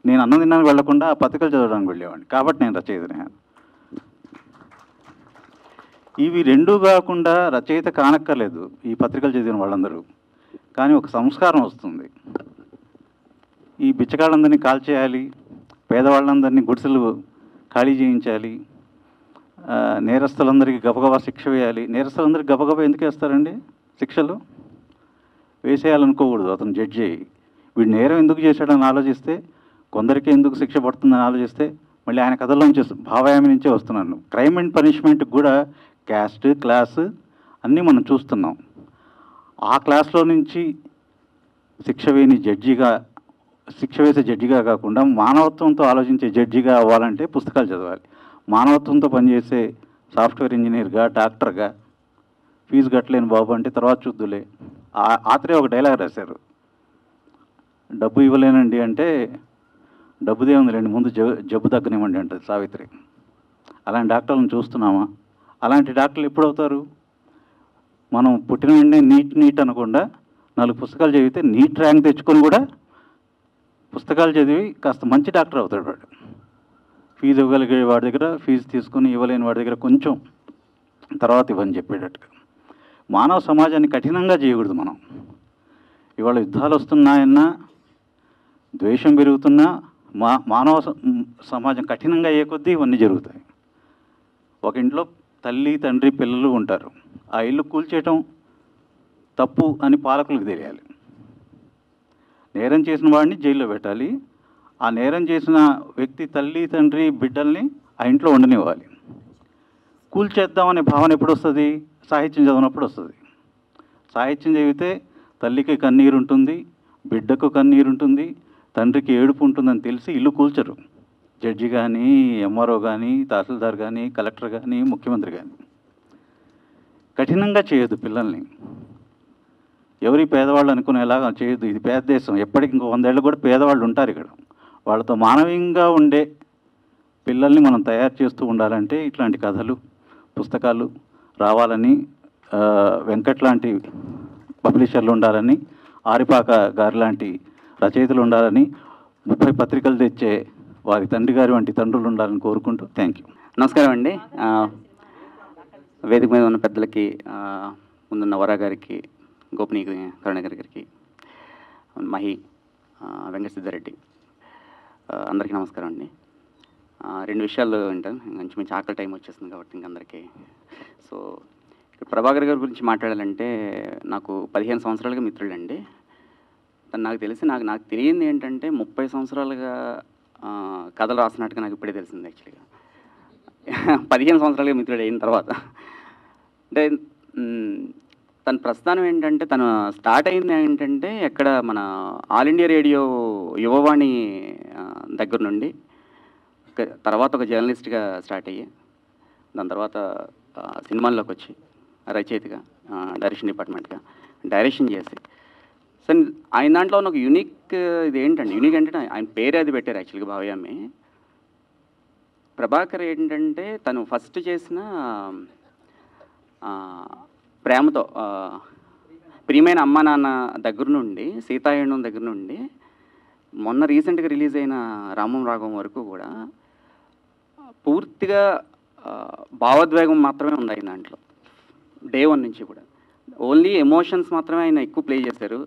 నేను అన్నం తినడానికి వెళ్లకుండా ఆ పత్రికలు చదవడానికి వెళ్ళేవాడిని. కాబట్టి నేను రచయితనే. ఇవి రెండూ కాకుండా రచయిత కానక్కర్లేదు ఈ పత్రికలు చదివిన వాళ్ళందరూ. కానీ ఒక సంస్కారం వస్తుంది. ఈ బిచ్చగాళ్ళందరినీ కాల్చేయాలి, పేదవాళ్ళందరినీ గుడిసెలు ఖాళీ చేయించాలి, నేరస్తులందరికీ గబగబా శిక్ష వేయాలి. నేరస్తులందరికీ గబగబా ఎందుకు వేస్తారండి శిక్షలు? వేసేయాలనుకోకూడదు. అతను జడ్జి అయ్యి వీడు నేరం ఎందుకు చేశాడని ఆలోచిస్తే, కొందరికి ఎందుకు శిక్ష పడుతుందని ఆలోచిస్తే మళ్ళీ ఆయన కథల్లోంచి భావయామి నుంచే వస్తున్నాను. క్రైమ్ అండ్ పనిష్మెంట్కి కూడా క్యాస్ట్, క్లాస్ అన్నీ మనం చూస్తున్నాం. ఆ క్లాస్లో నుంచి శిక్ష వేసే జడ్జిగా కాకుండా మానవత్వంతో ఆలోచించే జడ్జిగా అవ్వాలంటే పుస్తకాలు చదవాలి. మానవత్వంతో పనిచేసే సాఫ్ట్వేర్ ఇంజనీర్గా, డాక్టర్గా ఫీజు కట్టలేని బాబు అంటే తర్వాత చూద్దులే. ఆత్రే ఒక డైలాగ్ రాశారు, డబ్బు ఇవ్వలేనండి అంటే డబ్బుదే ఉందిలేండి, ముందు జబ్బు తగ్గనివ్వండి అంటది సావిత్రి. అలాంటి డాక్టర్లను చూస్తున్నామా? అలాంటి డాక్టర్లు ఎప్పుడు అవుతారు? మనం పుట్టిన వెంటనే నీట్ అనకుండా 4 పుస్తకాలు చదివితే నీట్ ర్యాంక్ తెచ్చుకొని కూడా పుస్తకాలు చదివి కాస్త మంచి డాక్టర్ అవుతాడు వాడు. ఫీజు ఇవ్వగలిగే వాడి దగ్గర ఫీజు తీసుకుని, ఇవ్వలేని వాడి దగ్గర కొంచెం తర్వాత ఇవ్వని చెప్పేటట్టుగా. మానవ సమాజాన్ని కఠినంగా చేయకూడదు మనం. ఇవాళ యుద్ధాలు వస్తున్నాయన్నా, ద్వేషం పెరుగుతున్నా, మానవ సమాజం కఠినంగా అయ్యే కొద్దీ ఇవన్నీ జరుగుతాయి. ఒక ఇంట్లో తల్లి, తండ్రి, పిల్లలు ఉంటారు. ఆ ఇల్లు కూల్చేయటం తప్పు అని పాలకులకు తెలియాలి. నేరం చేసిన వాడిని జైల్లో పెట్టాలి. ఆ నేరం చేసిన వ్యక్తి తల్లి, తండ్రి, బిడ్డల్ని ఆ ఇంట్లో ఉండనివ్వాలి. కూల్చేద్దామనే భావన ఎప్పుడు వస్తుంది? సాహిత్యం చదివినప్పుడు వస్తుంది. సాహిత్యం చదివితే తల్లికి కన్నీరు ఉంటుంది, బిడ్డకు కన్నీరు ఉంటుంది, తండ్రికి ఏడుపు ఉంటుందని తెలిసి ఇల్లు కూల్చరు. జడ్జి కానీ, ఎంఆర్ఓ కానీ, తహసీల్దార్ కానీ, కలెక్టర్ కానీ, ముఖ్యమంత్రి కానీ. కఠినంగా చేయొద్దు పిల్లల్ని. ఎవరి పేదవాళ్ళు అనుకునేలాగా చేయొద్దు. ఇది పేద దేశం. ఎప్పటికి ఇంకో 100 ఏళ్ళు కూడా పేదవాళ్ళు ఉంటారు ఇక్కడ. వాళ్ళతో మానవీయంగా ఉండే పిల్లల్ని మనం తయారు చేస్తూ ఉండాలంటే ఇట్లాంటి కథలు, పుస్తకాలు రావాలని, వెంకట్ లాంటి పబ్లిషర్లు ఉండాలని, ఆరిపాక గారి లాంటి రచయితలు ఉండాలని, 30 పత్రికలు తెచ్చే వారి తండ్రి గారి వంటి తండ్రులు ఉండాలని కోరుకుంటూ థ్యాంక్ యూ. నమస్కారం అండి. వేదిక మీద ఉన్న పెద్దలకి, ముందున్న వరా గారికి, గోపిని కరుణాకర్ గారికి, మహి, వెంకట సిద్ధారెడ్డి, అందరికీ నమస్కారం అండి. 2 విషయాలు వింటాను. మంచి ఆకలి టైం వచ్చేస్తుంది కాబట్టి ఇంకందరికీ. సో ఇక్కడ ప్రభాకర్ గారి గురించి మాట్లాడాలంటే నాకు 15 సంవత్సరాలుగా మిత్రుడండి. తను నాకు తెలిసి నాకు తెలియంది ఏంటంటే 30 సంవత్సరాలుగా కథలు రాసినట్టుగా నాకు ఇప్పుడే తెలిసింది. యాక్చువల్గా 15 సంవత్సరాలుగా మిత్రుడు అయిన తర్వాత అంటే తన ప్రస్థానం ఏంటంటే, తను స్టార్ట్ అయింది ఏంటంటే ఎక్కడ మన ఆల్ ఇండియా రేడియో యువవాణి దగ్గర నుండి, తర్వాత ఒక జర్నలిస్ట్గా స్టార్ట్ అయ్యి దాని తర్వాత సినిమాల్లోకి వచ్చి రచయితగా, డైరెక్షన్ డిపార్ట్మెంట్గా డైరెక్షన్ చేసి, సో ఆయన దాంట్లో ఉన్న ఒక యూనిక్ ఇది ఏంటంటే, యూనిక్ అంటే ఆయన పేరే అది పెట్టారు యాక్చువల్గా భావయామి. ప్రభాకర్ ఏంటంటే తను ఫస్ట్ చేసిన ప్రేమతో, ప్రియమైన అమ్మా నాన్న దగ్గర నుండి, సీతాయణం దగ్గర నుండి మొన్న రీసెంట్గా రిలీజ్ అయిన రామం రాఘవం వరకు కూడా పూర్తిగా భావోద్వేగం మాత్రమే ఉంది ఆయన దాంట్లో. డే 1 నుంచి కూడా ఓన్లీ ఎమోషన్స్ మాత్రమే ఆయన ఎక్కువ ప్లే చేశారు.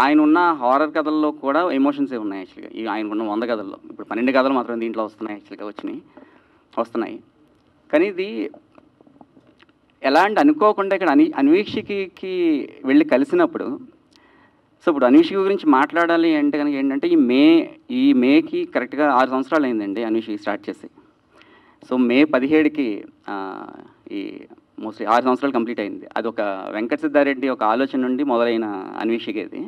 ఆయన ఉన్న హారర్ కథల్లో కూడా ఎమోషన్సే ఉన్నాయి యాక్చువల్గా. ఆయన ఉన్న 100 కథల్లో ఇప్పుడు 12 కథలు మాత్రం దీంట్లో వస్తున్నాయి యాక్చువల్గా, వస్తున్నాయి. కానీ ఇది ఎలా అంటే అనుకోకుండా ఇక్కడ అన్వీక్షకి వెళ్ళి కలిసినప్పుడు, సో ఇప్పుడు అన్వీక్షిక గురించి మాట్లాడాలి అంటే కనుక ఏంటంటే ఈ మేకి కరెక్ట్గా 6 సంవత్సరాలు అయిందండి అన్వీక్షిక స్టార్ట్ చేసి. సో మే 17కి ఈ మోస్ట్లీ 6 సంవత్సరాలు కంప్లీట్ అయింది. అది ఒక వెంకట సిద్ధారెడ్డి ఒక ఆలోచన నుండి మొదలైన అన్వీక్షిక ఇది.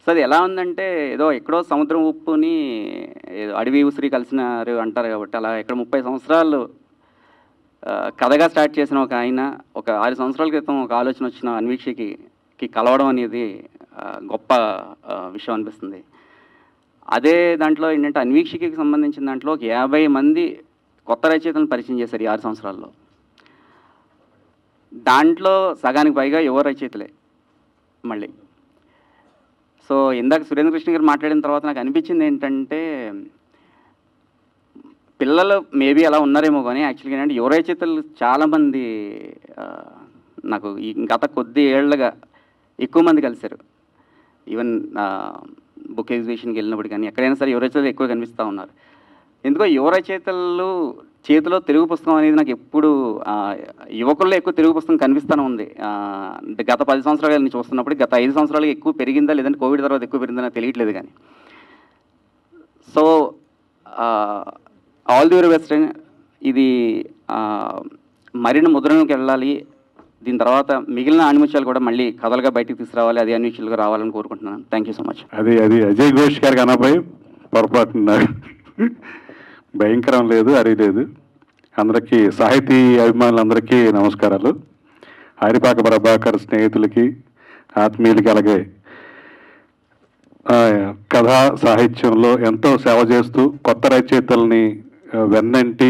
సో అది ఎలా ఉందంటే ఏదో ఎక్కడో సముద్రం ఉప్పుని ఏదో అడవి ఉసిరి కలిసినారు అంటారు కాబట్టి, అలా ఇక్కడ 30 సంవత్సరాలు కథగా స్టార్ట్ చేసిన ఒక ఆయన ఒక 6 సంవత్సరాల క్రితం ఒక ఆలోచన వచ్చిన అన్వీక్షకి కలవడం అనేది గొప్ప విషయం అనిపిస్తుంది. అదే దాంట్లో ఏంటంటే అన్వీక్షకి సంబంధించిన దాంట్లో ఒక 50 మంది కొత్త రచయితలను పరిచయం చేశారు ఈ 6 సంవత్సరాల్లో. దాంట్లో సగానికి పైగా యువ రచయితలే మళ్ళీ. సో ఇందాక సురేంద్ర కృష్ణ గారు మాట్లాడిన తర్వాత నాకు అనిపించింది ఏంటంటే, పిల్లలు మేబీ అలా ఉన్నారేమో కానీ యాక్చువల్గా ఏంటంటే యువ రచయితలు చాలామంది నాకు ఈ గత కొద్ది ఏళ్ళగా ఎక్కువ మంది కలిశారు. ఈవెన్ బుక్ ఎగ్జిబిషన్కి వెళ్ళినప్పుడు కానీ ఎక్కడైనా సరే యువ రచయితలు ఎక్కువ కనిపిస్తూ ఉన్నారు. ఎందుకో యువ రచయితలు చేతిలో తెలుగు పుస్తకం అనేది నాకు ఎప్పుడు యువకుల్లో ఎక్కువ తెలుగు పుస్తకం కనిపిస్తూనే ఉంది. గత 10 సంవత్సరాలు నేను చూస్తున్నప్పుడు గత 5 సంవత్సరాలుగా ఎక్కువ పెరిగిందా లేదంటే కోవిడ్ తర్వాత ఎక్కువ పెరిగిందా నాకు తెలియట్లేదు కానీ. So all the very best. ఇది మరిన్ని ముద్రణకి వెళ్ళాలి. దీని తర్వాత మిగిలిన ఆణిముత్యాలు కూడా మళ్ళీ కథలుగా బయటికి తీసుకురావాలి, అది అన్వేషణలుగా రావాలని కోరుకుంటున్నాను. Thank you so much. అది అజయ్ ఘోష్ గారికి అనబోయి పొరపాటున్నారు. భయంకరం లేదు, అది లేదు. అందరికీ సాహితీ అభిమానులందరికీ నమస్కారాలు. హరిపాక ప్రభాకర్ స్నేహితులకి, ఆత్మీయులకి, అలాగే కథా సాహిత్యంలో ఎంతో సేవ చేస్తూ కొత్త రచయితల్ని వెన్నంటి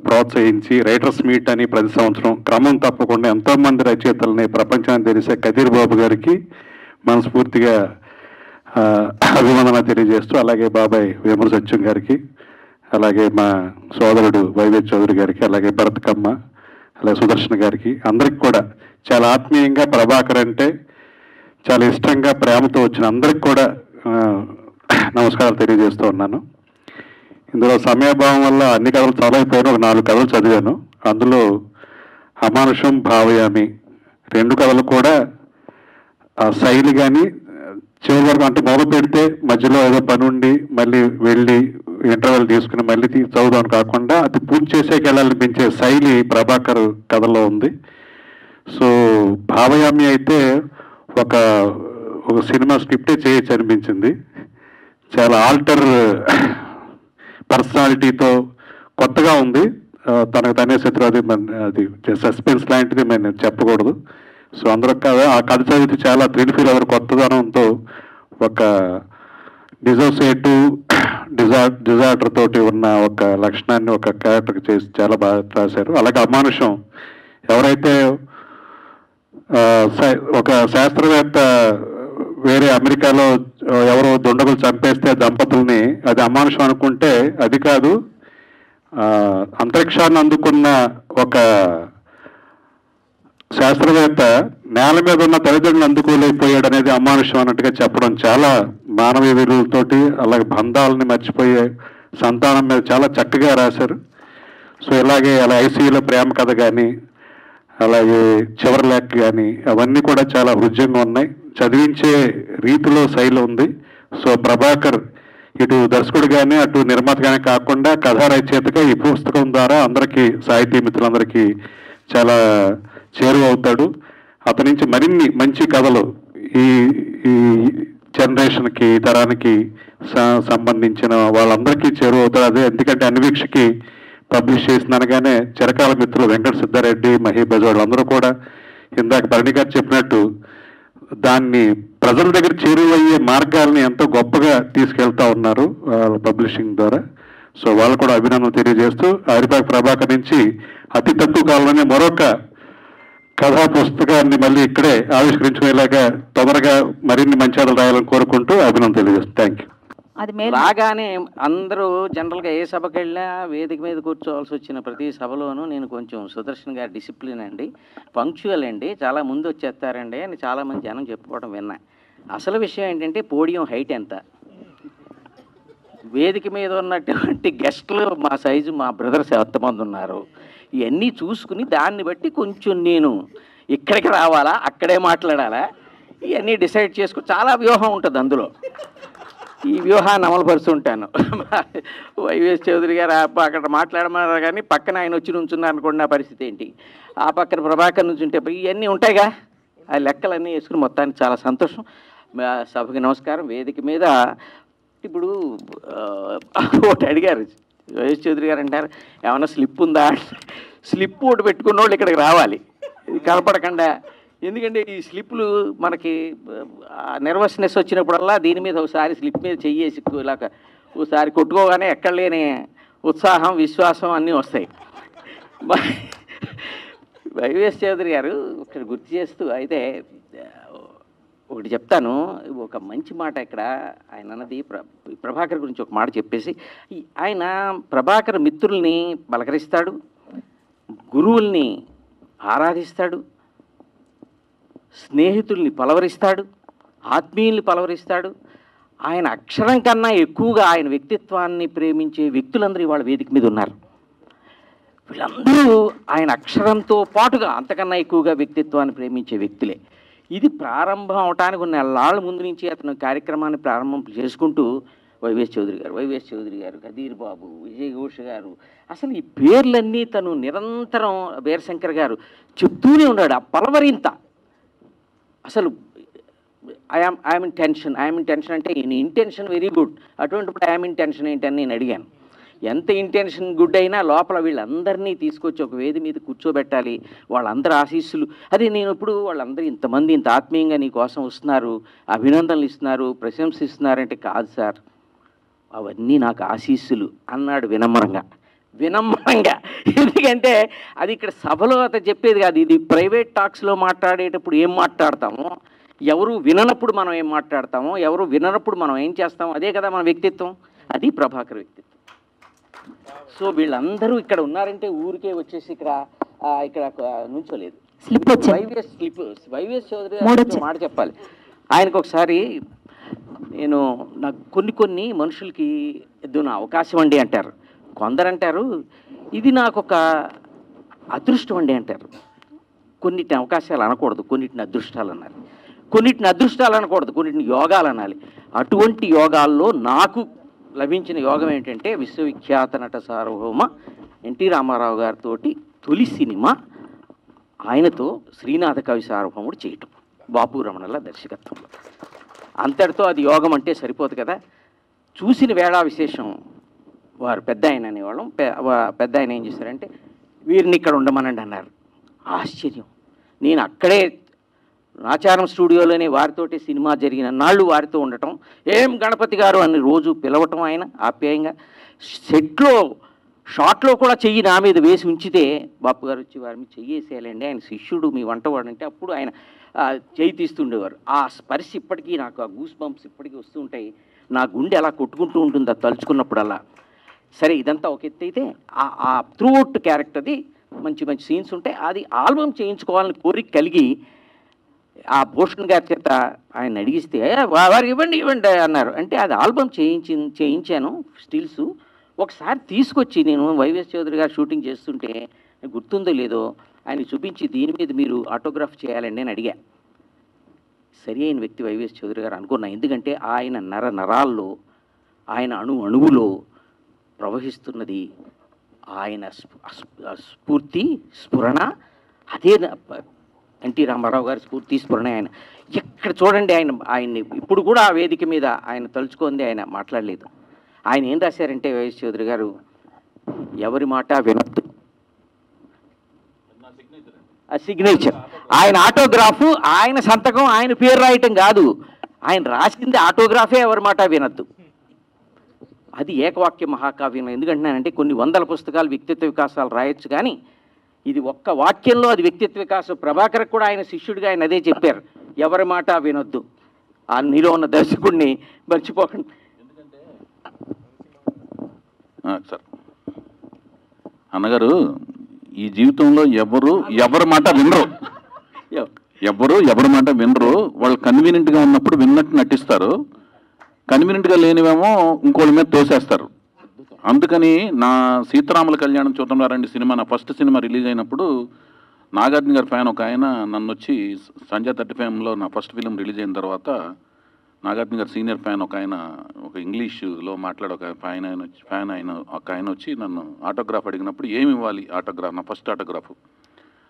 ప్రోత్సహించి రైటర్స్ మీట్ అని ప్రతి సంవత్సరం క్రమం తప్పకుండా ఎంతోమంది రచయితల్ని ప్రపంచానికి తెలిసే కదీర్ బాబు గారికి మనస్ఫూర్తిగా అభివందన తెలియజేస్తూ, అలాగే బాబాయ్ వేమూరు సత్యం గారికి, అలాగే మా సోదరుడు వైవేక్ చౌదరి గారికి, అలాగే భరత్కమ్మ, అలాగే సుదర్శన్ గారికి, అందరికి కూడా చాలా ఆత్మీయంగా ప్రభాకర్ అంటే చాలా ఇష్టంగా ప్రేమతో వచ్చిన అందరికి కూడా నమస్కారాలు తెలియజేస్తూ ఉన్నాను. ఇందులో సమయభావం వల్ల అన్ని కథలు చాలా అయిపోయాను. ఒక 4 కథలు చదివాను. అందులో అమానుషం, భావయామి 2 కథలు కూడా ఆ శైలి కానీ చివరి వరకు అంటే మొదలు పెడితే మధ్యలో ఏదో పని ఉండి మళ్ళీ వెళ్ళి ఇంటర్వెల్ తీసుకుని మళ్ళీ చదువుదాం కాకుండా అది పూర్తి చేసేకి వెళ్ళాలనిపించే శైలి ప్రభాకర్ కథలో ఉంది. సో భావయామి అయితే ఒక సినిమా స్క్రిప్టే చేయొచ్చు అనిపించింది. చాలా ఆల్టర్ పర్సనాలిటీతో కొత్తగా ఉంది. తనకు తనే శత్రు అది సస్పెన్స్ లాంటిది నేను చెప్పకూడదు. సో అందరూ ఆ కథ చదివితే చాలా థ్రిల్ ఫీల్ అవ్వరు. కొత్తదనంతో ఒక డిజార్డర్ తోటి ఉన్న ఒక లక్షణాన్ని ఒక క్యారెక్టర్కి చేసి చాలా బాగా రాశారు. అలాగే అమానుషం ఎవరైతే ఒక శాస్త్రవేత్త వేరే అమెరికాలో ఎవరో దుండగులు చంపేస్తే దంపతుల్ని అది అమానుషం అనుకుంటే అది కాదు, అంతరిక్షాన్ని అందుకున్న ఒక శాస్త్రవేత్త నేల మీద ఉన్న తల్లిదండ్రులు అందుకోలేకపోయాడు అనేది అమానుషం అన్నట్టుగా చెప్పడం చాలా మానవీయ విలువలతోటి అలాగే బంధాలని మర్చిపోయే సంతానం మీద చాలా చక్కగా రాశారు. సో ఇలాగే అలా ఐసీయూలో ప్రేమ కథ కానీ అలాగే చివరి లేఖ కానీ అవన్నీ కూడా చాలా హృదయంగా ఉన్నాయి. చదివించే రీతిలో శైలి ఉంది. సో ప్రభాకర్ ఇటు దర్శకుడిగానే అటు నిర్మాతగానే కాకుండా కథా రచయితగా ఈ పుస్తకం ద్వారా అందరికీ సాహితీ మిత్రులందరికీ చాలా చేరువవుతాడు. అతని నుంచి మరిన్ని మంచి కథలు ఈ జనరేషన్కి ఈ తరానికి సంబంధించిన వాళ్ళందరికీ చేరువవుతాడు. అదే ఎందుకంటే అన్వీక్షకి పబ్లిష్ చేసిన అనగానే చిరకాల మిత్రులు వెంకట సిద్ధారెడ్డి, మహి బెజవాళ్ళు అందరూ కూడా ఇందాక భరణి గారు చెప్పినట్టు దాన్ని ప్రజల దగ్గర చేరువయ్యే మార్గాల్ని ఎంతో గొప్పగా తీసుకెళ్తా ఉన్నారు పబ్లిషింగ్ ద్వారా. సో వాళ్ళు కూడా అభినందనలు తెలియజేస్తూ హరిపాక ప్రభాకర్ నుంచి అతి తక్కువ కాలంలోనే మరొక కథా పుస్తకాన్ని మళ్ళీ ఇక్కడే ఆవిష్కరించుకునేలాగా తొందరగా మరిన్ని మంచి కథలు రాయాలని కోరుకుంటూ అభినందనలు తెలియజేస్తాను. Thank you. రాగానే అందరూ జనరల్గా ఏ సభకి వెళ్ళినా వేదిక మీద కూర్చోవాల్సి వచ్చిన ప్రతి సభలోనూ నేను కొంచెం సుదర్శన్ గారి డిసిప్లిన్ అండి, పంక్చువల్ అండి, చాలా ముందు వచ్చేస్తారండి అని చాలామంది జనం చెప్పుకోవడం విన్నా. అసలు విషయం ఏంటంటే పోడియం హైట్ ఎంత, వేదిక మీద ఉన్నటువంటి గెస్టులు మా సైజు మా బ్రదర్స్ ఎంతమంది ఉన్నారు, ఇవన్నీ చూసుకుని దాన్ని బట్టి కొంచెం నేను ఇక్కడికి రావాలా అక్కడే మాట్లాడాలా ఇవన్నీ డిసైడ్ చేసుకుని చాలా వ్యూహం ఉంటుంది అందులో. ఈ వ్యూహాన్ని అమలుపరుస్తుంటాను. వైవిఎస్ చౌదరి గారు అక్కడ మాట్లాడమన్నారు కానీ పక్కన ఆయన వచ్చి నుంచున్నారు అనుకోండి, నా పరిస్థితి ఏంటి, ఆ పక్కన ప్రభాకర్ నుంచి ఉంటే ఇవన్నీ ఉంటాయిగా, ఆ లెక్కలన్నీ వేసుకుని మొత్తానికి చాలా సంతోషం. సభకి నమస్కారం. వేదిక మీద ఇప్పుడు ఒకటి అడిగారు వైఎస్ చౌదరి గారు, అంటారు ఏమన్నా స్లిప్ ఉందా, స్లిప్ ఒకటి పెట్టుకున్న వాళ్ళు ఇక్కడికి రావాలి, ఇది కనపడకుండా. ఎందుకంటే ఈ స్లిప్లు మనకి నెర్వస్నెస్ వచ్చినప్పుడల్లా దీని మీద ఒకసారి స్లిప్ మీద చెయ్యేసి ఇలాగ ఒకసారి కొట్టుకోగానే ఎక్కడ లేని ఉత్సాహం విశ్వాసం అన్నీ వస్తాయి. వైవిఎస్ చౌదరి గారు ఇక్కడ గుర్తు చేస్తూ అయితే ఒకటి చెప్తాను. ఒక మంచి మాట ఇక్కడ ఆయన అన్నది ప్రభాకర్ గురించి ఒక మాట చెప్పేసి, ఆయన ప్రభాకర్ మిత్రుల్ని పలకరిస్తాడు, గురువుల్ని ఆరాధిస్తాడు, స్నేహితుల్ని పలవరిస్తాడు, ఆత్మీయుల్ని పలవరిస్తాడు. ఆయన అక్షరం కన్నా ఎక్కువగా ఆయన వ్యక్తిత్వాన్ని ప్రేమించే వ్యక్తులందరూ ఇవాళ వేదిక మీద ఉన్నారు. వీళ్ళందరూ ఆయన అక్షరంతో పాటుగా అంతకన్నా ఎక్కువగా వ్యక్తిత్వాన్ని ప్రేమించే వ్యక్తులే. ఇది ప్రారంభం అవటానికి ఉన్న నెలల ముందు నుంచి అతను కార్యక్రమాన్ని ప్రారంభం చేసుకుంటూ వైవిఎస్ చౌదరి గారు, కదీర్ బాబు, విజయ్ ఘోష్ గారు, అసలు ఈ పేర్లన్నీ తను నిరంతరం వీరశంకర్ గారు చెప్తూనే ఉన్నాడు. ఆ పలవరింత అసలు ఐఎమ్ ఇన్ టెన్షన్ అంటే ఈయన ఇంటెన్షన్ వెరీ గుడ్, అటువంటిప్పుడు ఐఎమ్ ఇన్ టెన్షన్ ఏంటని నేను అడిగాను. ఎంత ఇంటెన్షన్ గుడ్ అయినా లోపల వీళ్ళందరినీ తీసుకొచ్చి ఒక వేది మీద కూర్చోబెట్టాలి, వాళ్ళందరూ ఆశీస్సులు. అది నేను ఇప్పుడు వాళ్ళందరూ ఇంతమంది ఇంత ఆత్మీయంగా నీ కోసం వస్తున్నారు, అభినందనలు ఇస్తున్నారు, ప్రశంసిస్తున్నారంటే కాదు సార్, అవన్నీ నాకు ఆశీస్సులు అన్నాడు వినమ్రంగా. ఎందుకంటే అది ఇక్కడ సభలో అతను చెప్పేది కాదు, ఇది ప్రైవేట్ టాక్స్లో మాట్లాడేటప్పుడు ఏం మాట్లాడతామో, ఎవరు విననప్పుడు మనం ఏం మాట్లాడతామో, ఎవరు విననప్పుడు మనం ఏం చేస్తామో, అదే కదా మన వ్యక్తిత్వం. అది ప్రభాకర్ వ్యక్తిత్వం. సో వీళ్ళందరూ ఇక్కడ ఉన్నారంటే ఊరికే వచ్చేసి ఇక్కడ నుంచోలేదు. వైవిఎస్ చౌదరి గారు మాట చెప్పాలి. ఆయనకు ఒకసారి నాకు కొన్ని మనుషులకి నా అవకాశం అండి అంటారు, కొందరంటారు ఇది నాకు ఒక అదృష్టం అండి అంటారు. కొన్నిటిని అవకాశాలు అనకూడదు, కొన్నిటిని అదృష్టాలు అన్నారు. కొన్నిటిని అదృష్టాలు అనకూడదు, కొన్నిటిని యోగాలు అనాలి. అటువంటి యోగాల్లో నాకు లభించిన యోగం ఏంటంటే విశ్వవిఖ్యాత నట సార్వభౌమ ఎన్టీ రామారావు గారితో తొలి సినిమా ఆయనతో శ్రీనాథ కవి సార్వభౌముడు చేయటం, బాపు రమణల దర్శకత్వంలో. అంతటితో అది యోగం అంటే సరిపోదు కదా. చూసిన వేళ విశేషం వారు పెద్ద ఆయన అనేవాళ్ళం. పెద్ద ఆయన ఏం చేశారంటే వీరిని ఇక్కడ ఉండమనండి అన్నారు. ఆశ్చర్యం. నేను అక్కడే నాచారం స్టూడియోలోనే వారితోటి సినిమా జరిగిన నాళ్ళు వారితో ఉండటం, ఏం గణపతి గారు అని రోజు పిలవటం, ఆయన ఆప్యాయంగా సెట్లో షాట్లో కూడా చెయ్యి నా మీద వేసి ఉంచితే బాపు గారు వచ్చి వారి మీద చెయ్యేసేయాలండి, ఆయన శిష్యుడు మీ వంటవాడు అంటే అప్పుడు ఆయన చేయి తీస్తుండేవారు. ఆ స్పర్శ ఇప్పటికీ నాకు, ఆ గూస్ బంప్స్ ఇప్పటికీ వస్తూ ఉంటాయి. నా గుండె అలా కొట్టుకుంటూ ఉంటుంది అది తలుచుకున్నప్పుడల్లా. సరే, ఇదంతా ఒక ఎత్తు అయితే ఆ త్రూఅవుట్ క్యారెక్టర్ది మంచి మంచి సీన్స్ ఉంటాయి. అది ఆల్బమ్ చేయించుకోవాలని కోరిక కలిగి ఆ భూషణ్ గారి చేత ఆయన అడిగిస్తే వారికి ఇవ్వండి అన్నారు. అంటే అది ఆల్బమ్ చేయించాను స్టిల్స్. ఒకసారి తీసుకొచ్చి నేను వైవిఎస్ చౌదరి గారు షూటింగ్ చేస్తుంటే గుర్తుందో లేదో ఆయన చూపించి దీని మీద మీరు ఆటోగ్రాఫ్ చేయాలండి అని అడిగా. సరి అయిన వ్యక్తి వైవిఎస్ చౌదరి గారు అనుకున్నా. ఎందుకంటే ఆయన నరాల్లో, ఆయన అణువులో ప్రవహిస్తున్నది ఆయన స్ఫూర్తి స్ఫురణ. అదే ఎన్టీ రామారావు గారి స్ఫూర్తి స్ఫురణ. ఆయన ఎక్కడ చూడండి ఆయన్ని ఇప్పుడు కూడా ఆ వేదిక మీద ఆయన తలుచుకుంది, ఆయన మాట్లాడలేదు. ఆయన ఏం రాశారంటే వైఎస్ చౌదరి గారు, ఎవరి మాట వినొద్దు. ఆ సిగ్నేచర్, ఆయన ఆటోగ్రాఫ్, ఆయన సంతకం, ఆయన పేరు రాయటం కాదు, ఆయన రాసింది ఆటోగ్రాఫే, ఎవరి మాట వినొద్దు. అది ఏకవాక్య మహాకావ్యం. ఎందుకంటున్నానంటే కొన్ని వందల పుస్తకాలు వ్యక్తిత్వ వికాసాలు రాయొచ్చు, కానీ ఇది ఒక్క వాక్యంలో అది వ్యక్తిత్వ వికాసం. ప్రభాకర్ కూడా ఆయన శిష్యుడిగా ఆయన అదే చెప్పారు, ఎవరి మాట వినొద్దు. ఆ నీలో ఉన్న దర్శకుడిని మర్చిపోకండి. సార్ అన్నగారు, ఈ జీవితంలో ఎవరి మాట వినరు, ఎవరి మాట వినరు. వాళ్ళు కన్వీనియంట్గా ఉన్నప్పుడు విన్నట్టు నటిస్తారు, కన్వీనియంట్గా లేనివేమో ఇంకోళ్ళ మీద తోసేస్తారు. అందుకని నా సీతారాముల కళ్యాణం చూద్దాం రండి సినిమా, నా ఫస్ట్ సినిమా రిలీజ్ అయినప్పుడు నాగార్జున గారి ఫ్యాన్ ఒక ఆయన నన్ను వచ్చి, సంజయ్ 35లో నా ఫస్ట్ ఫిలిం రిలీజ్ అయిన తర్వాత నాగార్జున గారి సీనియర్ ఫ్యాన్ ఒక ఆయన, ఒక ఇంగ్లీష్లో మాట్లాడే ఒక ఫ్యాన్ అయిన ఒక ఆయన వచ్చి నన్ను ఆటోగ్రాఫ్ అడిగినప్పుడు ఏమి ఇవ్వాలి ఆటోగ్రాఫ్, నా ఫస్ట్ ఆటోగ్రాఫ్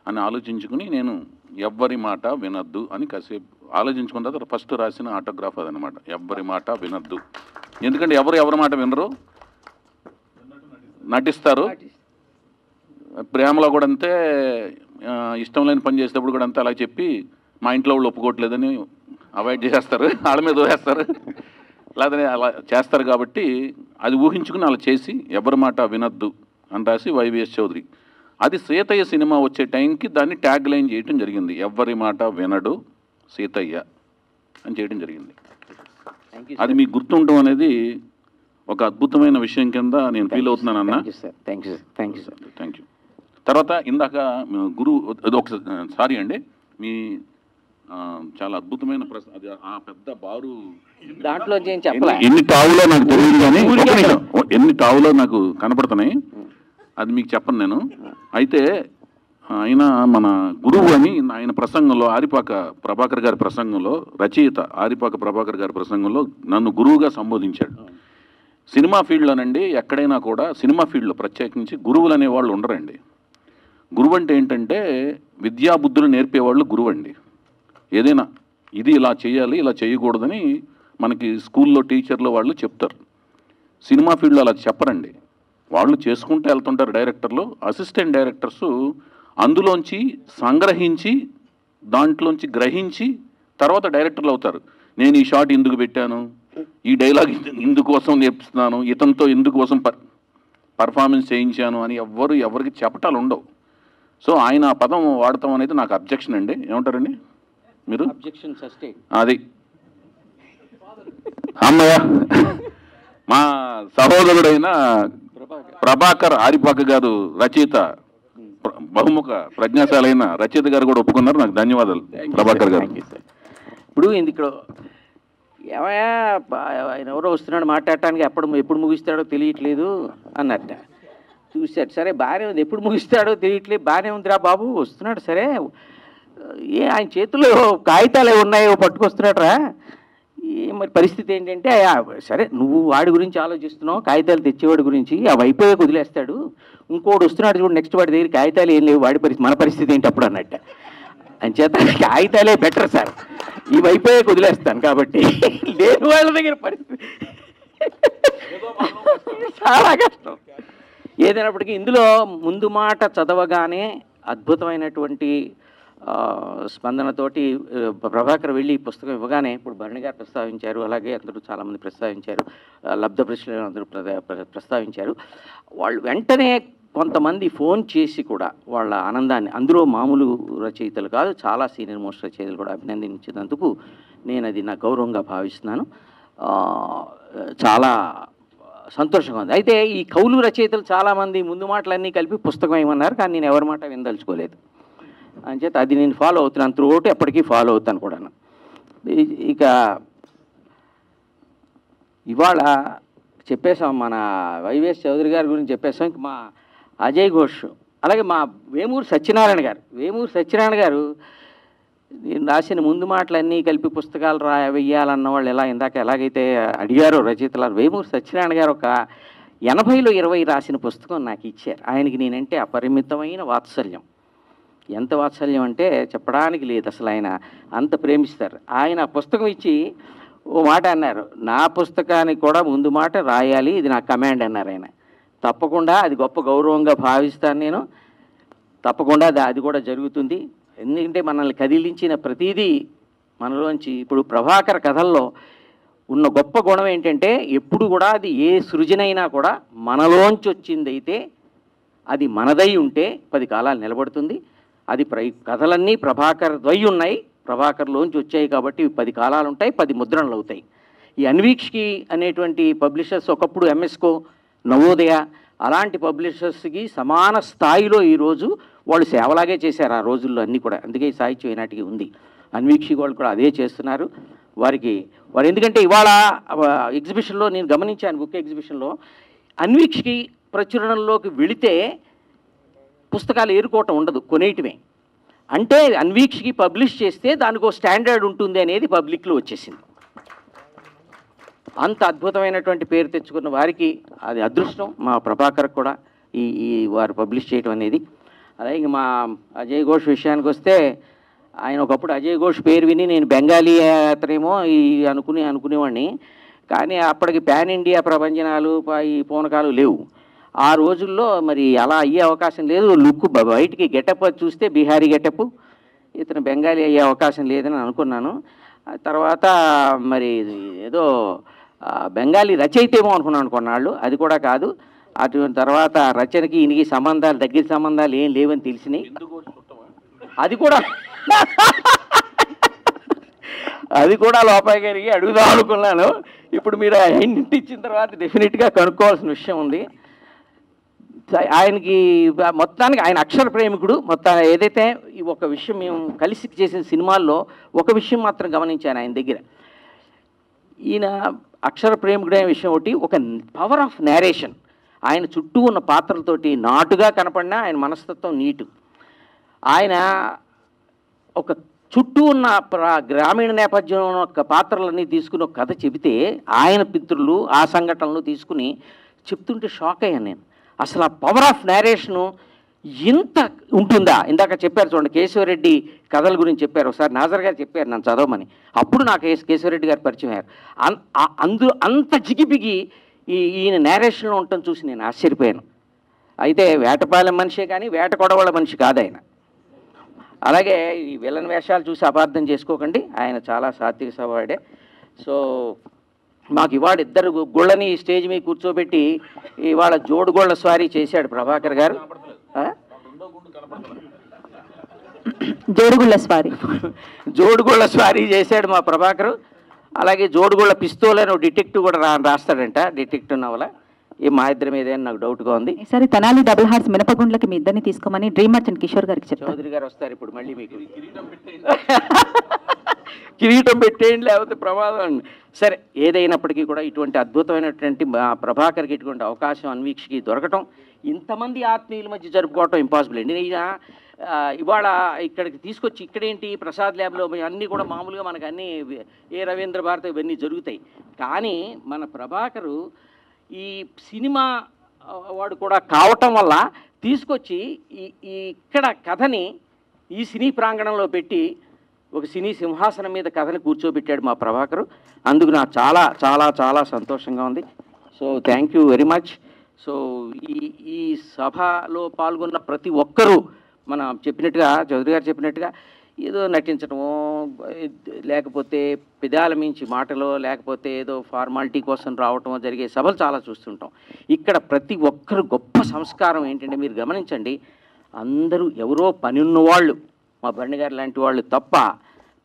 అని ఆలోచించుకుని నేను ఎవ్వరి మాట వినొద్దు అని కాసేపు ఆలోచించుకున్న తర్వాత ఫస్ట్ రాసిన ఆటోగ్రాఫ్ అదనమాట, ఎవ్వరి మాట వినొద్దు. ఎందుకంటే ఎవరి మాట వినరు, నటిస్తారు. ప్రేమలో కూడా అంతే, ఇష్టం లేని పని చేసేటప్పుడు కూడా అంతే అలా చెప్పి మా ఇంట్లో వాళ్ళు ఒప్పుకోవట్లేదని అవాయిడ్ చేసేస్తారు, వాళ్ళ మీద వేస్తారు, లేదని అలా చేస్తారు. కాబట్టి అది ఊహించుకుని అలా చేసి ఎవరి మాట వినొద్దు అని రాసి వైవిఎస్ చౌదరి. అది సీతయ్య సినిమా వచ్చే టైంకి దాన్ని ట్యాగ్ లైన్ చేయడం జరిగింది, ఎవ్వరి మాట వినడు సీతయ్య అని చేయడం జరిగింది. అది మీకు గుర్తుండడం అనేది ఒక అద్భుతమైన విషయం కింద నేను ఫీల్ అవుతున్నాను అన్న. Thank you. తర్వాత ఇందాక సారీ అండి, మీ చాలా అద్భుతమైన ప్రశ్న, అది ఆ పెద్ద బారు దాంట్లో ఎన్ని తావులో నాకు తెలియదు, కానీ ఎన్ని తావులో నాకు కనపడుతున్నాయి, అది మీకు చెప్పను నేను. అయితే ఆయన మన గురువు అని ఆయన ప్రసంగంలో, ఆరిపాక ప్రభాకర్ గారి ప్రసంగంలో, రచయిత ఆరిపాక ప్రభాకర్ గారి ప్రసంగంలో నన్ను గురువుగా సంబోధించాడు. సినిమా ఫీల్డ్లోనండి ఎక్కడైనా కూడా, సినిమా ఫీల్డ్లో ప్రత్యేకించి గురువులు అనేవాళ్ళు ఉండరండి. గురువు అంటే ఏంటంటే విద్యాబుద్ధులు నేర్పేవాళ్ళు గురువు అండి. ఏదైనా ఇది ఇలా చేయాలి, ఇలా చేయకూడదని మనకి స్కూల్లో టీచర్లు వాళ్ళు చెప్తారు. సినిమా ఫీల్డ్లో అలా చెప్పరండి, వాళ్ళు చేసుకుంటూ వెళ్తుంటారు. డైరెక్టర్లు, అసిస్టెంట్ డైరెక్టర్స్ అందులోంచి సంగ్రహించి, దాంట్లోంచి గ్రహించి తర్వాత డైరెక్టర్లు అవుతారు. నేను ఈ షాట్ ఎందుకు పెట్టాను, ఈ డైలాగ్ ఇందుకోసం నేర్పిస్తున్నాను, ఇతనితో ఇందుకోసం పర్ఫార్మెన్స్ చేయించాను అని ఎవరికి చెప్పటాలు ఉండవు. సో ఆయన ఆ పదం వాడతాం అనేది నాకు అబ్జెక్షన్ అండి. ఏమంటారండి మీరు? అది అమ్మయ్య, మా సహోదరుడైన ప్రభాకర్ ఆరిపాక గారు, రచయిత, బహుముఖ ప్రజ్ఞాశాలైన రచయిత గారు కూడా ఒప్పుకున్నారు. నాకు ధన్యవాదాలు ప్రభాకర్ గారు. ఇప్పుడు ఇక్కడ ఏమయ్యా ఆయన ఎవరో వస్తున్నాడు మాట్లాడటానికి, ఎప్పుడు ముగిస్తాడో తెలియట్లేదు అన్నట్ట. చూశాడు, సరే బాగానే ఉంది, ఎప్పుడు ముగిస్తాడో తెలియట్లేదు, బాగానే ఉందిరా బాబు వస్తున్నాడు, సరే ఆయన చేతిలో కాగితాలు ఉన్నాయో పట్టుకొస్తున్నాడరా, మరి పరిస్థితి ఏంటంటే సరే నువ్వు వాడి గురించి ఆలోచిస్తున్నావు, కాగితాలు తెచ్చేవాడి గురించి అవి అయిపోయే వదిలేస్తాడు, ఇంకోటి వస్తున్నాడు చూడు నెక్స్ట్ వాడి దగ్గర కాగితాలు ఏం లేవు, వాడి పరిస్థితి మన పరిస్థితి ఏంటి అప్పుడు అన్నట్ట. అని చేత కాగితాలే బెటర్ సార్, ఇవి అయిపోయే వదిలేస్తాను కాబట్టి లేని వాళ్ళ దగ్గర పరిస్థితి చాలా కష్టం. ఏదైనప్పటికీ ఇందులో ముందు మాట చదవగానే అద్భుతమైనటువంటి స్పందనతోటి ప్రభాకర్ వెళ్ళి ఈ పుస్తకం ఇవ్వగానే ఇప్పుడు భరణి గారు ప్రస్తావించారు, అలాగే అందరూ చాలామంది ప్రస్తావించారు, లబ్ధ ప్రశ్నలు అందరూ ప్రస్తావించారు. వాళ్ళు వెంటనే కొంతమంది ఫోన్ చేసి కూడా వాళ్ళ ఆనందాన్ని, అందులో మామూలు రచయితలు కాదు చాలా సీనియర్ మోస్ట్ రచయితలు కూడా అభినందించినందుకు నేను అది నా గౌరవంగా భావిస్తున్నాను. చాలా సంతోషంగా ఉంది. అయితే ఈ కౌలు రచయితలు చాలామంది ముందు మాటలన్నీ కలిపి పుస్తకం ఏమన్నారు, కానీ నేను ఎవరి మాట వినదలుచుకోలేదు. అంచేత అది నేను ఫాలో అవుతున్నాను, త్రూ అవుట్ ఎప్పటికీ ఫాలో అవుతాను కూడా. ఇక ఇవాళ చెప్పేశాం, మన వైవిఎస్ చౌదరి గారి గురించి చెప్పేసాం. ఇంక మా అజయ్ ఘోష్, అలాగే మా వేమూరు సత్యనారాయణ గారు నేను రాసిన ముందు మాటలన్నీ కలిపి పుస్తకాలు వెయ్యాలన్న వాళ్ళు ఎలాగైతే అడిగారో రచయితలు, వేమూరు సత్యనారాయణ గారు ఒక 80లో 20 రాసిన పుస్తకం నాకు ఇచ్చారు. ఆయనకి నేనంటే అపరిమితమైన వాత్సల్యం. ఎంత వాత్సల్యం అంటే చెప్పడానికి లేదు, అసలు ఆయన అంత ప్రేమిస్తారు. ఆయన పుస్తకం ఇచ్చి ఓ మాట అన్నారు, నా పుస్తకానికి కూడా ముందు మాట రాయాలి, ఇది నా కమాండ్ అన్నారు ఆయన. తప్పకుండా అది గొప్ప గౌరవంగా భావిస్తాను నేను, తప్పకుండా అది కూడా జరుగుతుంది. ఎందుకంటే మనల్ని కదిలించిన ప్రతిదీ మనలోంచి, ఇప్పుడు ప్రభాకర్ కథల్లో ఉన్న గొప్ప గుణం ఏంటంటే ఎప్పుడు కూడా అది ఏ సృజనైనా కూడా మనలోంచి వచ్చిందైతే అది మనదై ఉంటే 10 కాలాలు నిలబడుతుంది. అది కథలన్నీ ప్రభాకర్ ద్వై ఉన్నాయి, ప్రభాకర్లోంచి వచ్చాయి కాబట్టి 10 కాలాలు ఉంటాయి, 10 ముద్రణలు అవుతాయి. ఈ అన్వీక్షకి అనేటువంటి పబ్లిషర్స్ ఒకప్పుడు ఎంఎస్కో, నవోదయ అలాంటి పబ్లిషర్స్కి సమాన స్థాయిలో ఈరోజు వాళ్ళు సేవలాగే చేశారు ఆ రోజుల్లో అన్నీ కూడా. అందుకే ఈ సాహిత్యం ఈనాటికి ఉంది. అన్వీక్షి వాళ్ళు కూడా అదే చేస్తున్నారు. వారు ఎందుకంటే ఇవాళ ఎగ్జిబిషన్లో నేను గమనించాను, బుక్ ఎగ్జిబిషన్లో అన్వీక్షకి ప్రచురణలోకి వెళితే పుస్తకాలు ఏరుకోవటం ఉండదు, కొనేయటమే. అంటే అన్వీక్షకి పబ్లిష్ చేస్తే దానికి ఒక స్టాండర్డ్ ఉంటుంది అనేది పబ్లిక్లో వచ్చేసింది. అంత అద్భుతమైనటువంటి పేరు తెచ్చుకున్న వారికి అది అదృష్టం. మా ప్రభాకర్ కూడా ఈ వారు పబ్లిష్ చేయడం అనేది. అలాగే మా అజయ్ ఘోష్ విషయానికి వస్తే, ఆయన ఒకప్పుడు అజయ్ ఘోష్ పేరు విని నేను బెంగాలీ అతనేమో అనుకునేవాడిని. కానీ అప్పటికి పాన్ ఇండియా ప్రభంజనాలు ఈ పూనకాలు లేవు ఆ రోజుల్లో. మరి అలా అయ్యే అవకాశం లేదు. లుక్ బయటికి గెటప్ చూస్తే బీహారీ గెటప్, ఇతను బెంగాలీ అయ్యే అవకాశం లేదని అనుకున్నాను. తర్వాత మరి ఏదో బెంగాలీ రచయిత ఏమో అనుకున్నాను కొన్నాళ్ళు, అది కూడా కాదు. అటువంటి తర్వాత రచనకి ఈయనకి దగ్గర సంబంధాలు ఏం లేవని తెలిసినాయి. అది కూడా లోపాయి గారికి అడుగుదాం అనుకున్నాను. ఇప్పుడు మీరు హింట్ ఇచ్చిన తర్వాత డెఫినెట్గా కనుక్కోవాల్సిన విషయం ఉంది. ఆయనకి మొత్తానికి ఆయన అక్షర ప్రేమికుడు. ఏదైతే ఈ ఒక విషయం మేము కలిసి చేసిన సినిమాల్లో ఒక విషయం మాత్రం గమనించాను ఆయన దగ్గర. ఈయన అక్షర ప్రేమికుడైన విషయం ఒకటి, ఒక పవర్ ఆఫ్ నేరేషన్. ఆయన చుట్టూ ఉన్న పాత్రలతోటి నాటుగా కనపడినా ఆయన మనస్తత్వం నీటు. ఆయన ఒక చుట్టూ ఉన్న గ్రామీణ నేపథ్యంలో ఉన్న పాత్రలన్నీ తీసుకుని ఒక కథ చెబితే ఆయన పితృలు ఆ సంఘటనలు తీసుకుని చెప్తుంటే షాక్ అయ్యాను నేను. అసలు ఆ పవర్ ఆఫ్ నేరేషను ఇంత ఉంటుందా? ఇందాక చెప్పారు చూడండి, కేశవరెడ్డి కథల గురించి చెప్పారు. ఒకసారి నాజర్ గారు చెప్పారు నన్ను చదవమని, అప్పుడు నాకు కేశవరెడ్డి గారు పరిచయం అయ్యారు. అంత జిగిపిగి ఈయన నేరేషన్లో ఉండటం చూసి నేను ఆశ్చర్యపోయాను. అయితే వేటపాలెం మనిషే కానీ వేట కొడవళ్ళ మనిషి కాదు ఆయన. అలాగే ఈ విలన్ వేషాలు చూసి అపార్థం చేసుకోకండి, ఆయన చాలా సాత్విక స్వభావుడే. సో మాకు ఇవాళ ఇద్దరు గుళ్ళని స్టేజ్ మీద కూర్చోబెట్టి ఇవాళ జోడుగోళ్ల స్వారీ చేశాడు ప్రభాకర్ గారు. జోడుగోళ్ల స్వారీ చేశాడు మా ప్రభాకర్. అలాగే జోడుగోళ్ల పిస్తోల్ అని డిటెక్టివ్ కూడా రాస్తాడంట, డిటెక్టివ్ నవల. మా ఇద్దరి మీద నాకు డౌట్గా ఉంది. సరే, తెనాలి డబుల్ హార్స్ మినపగుండ్లకి మీ ఇద్దరిని తీసుకోమని డ్రీమ్ మర్చెంట్ కిషోర్ గారికి చెప్పారు. చౌదరి గారు వస్తారు ఇప్పుడు మళ్ళీ. మీకు కిరీటం పెట్టేయండి లేకపోతే ప్రమాదం అండి. సరే, ఏదైనప్పటికీ కూడా ఇటువంటి అద్భుతమైనటువంటి ప్రభాకర్కి ఇటువంటి అవకాశం అన్వీక్షకి దొరకటం, ఇంతమంది ఆత్మీయుల మధ్య జరుపుకోవటం ఇంపాసిబుల్ అండి. ఈయన ఇవాళ ఇక్కడికి తీసుకొచ్చి ఇక్కడేంటి ప్రసాద్ ల్యాబ్లో అన్నీ కూడా మామూలుగా మనకు అన్నీ ఏ రవీంద్ర భారతి ఇవన్నీ జరుగుతాయి. కానీ మన ప్రభాకరు ఈ సినిమా వాడు కూడా కావటం వల్ల తీసుకొచ్చి ఈ ఇక్కడ కథని ఈ సినీ ప్రాంగణంలో పెట్టి ఒక సినీ సింహాసనం మీద కథని కూర్చోబెట్టాడు మా ప్రభాకరు. అందుకు నాకు చాలా చాలా చాలా సంతోషంగా ఉంది. So thank you very much. So ఈ సభలో పాల్గొన్న ప్రతి ఒక్కరూ మనం చెప్పినట్టుగా చౌదరి గారు చెప్పినట్టుగా ఏదో నటించడమో లేకపోతే పెదాల మించి మాటలో లేకపోతే ఏదో ఫార్మాలిటీ కోసం రావటమో జరిగే సభలు చాలా చూస్తుంటాం. ఇక్కడ ప్రతి ఒక్కరు గొప్ప సంస్కారం ఏంటంటే మీరు గమనించండి, అందరూ ఎవరో పని ఉన్నవాళ్ళు మా భరణి గారు లాంటి వాళ్ళు తప్ప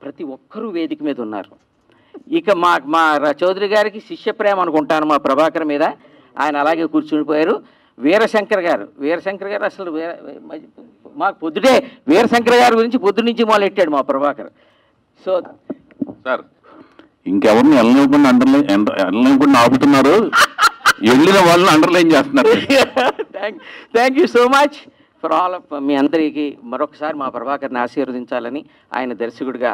ప్రతి ఒక్కరూ వేదిక మీద ఉన్నారు. ఇక మా చౌదరి గారికి శిష్య ప్రేమ అనుకుంటాను మా ప్రభాకర్ మీద. ఆయన అలాగే కూర్చునిపోయారు. వీరశంకర్ గారు అసలు మాకు పొద్దుటే వీరశంకర్ గారి గురించి పొద్దు నుంచి మొదలెట్టాడు మా ప్రభాకర్. సో సార్ ఇంకెవరిని వెళ్ళనివ్వకుండా ఆపుతున్నారు, వెళ్ళిన వాళ్ళని అండర్లైన్ చేస్తున్నారు. Thank you so much for all of మీ అందరికీ మరొకసారి మా ప్రభాకర్ని ఆశీర్వదించాలని, ఆయన దర్శకుడిగా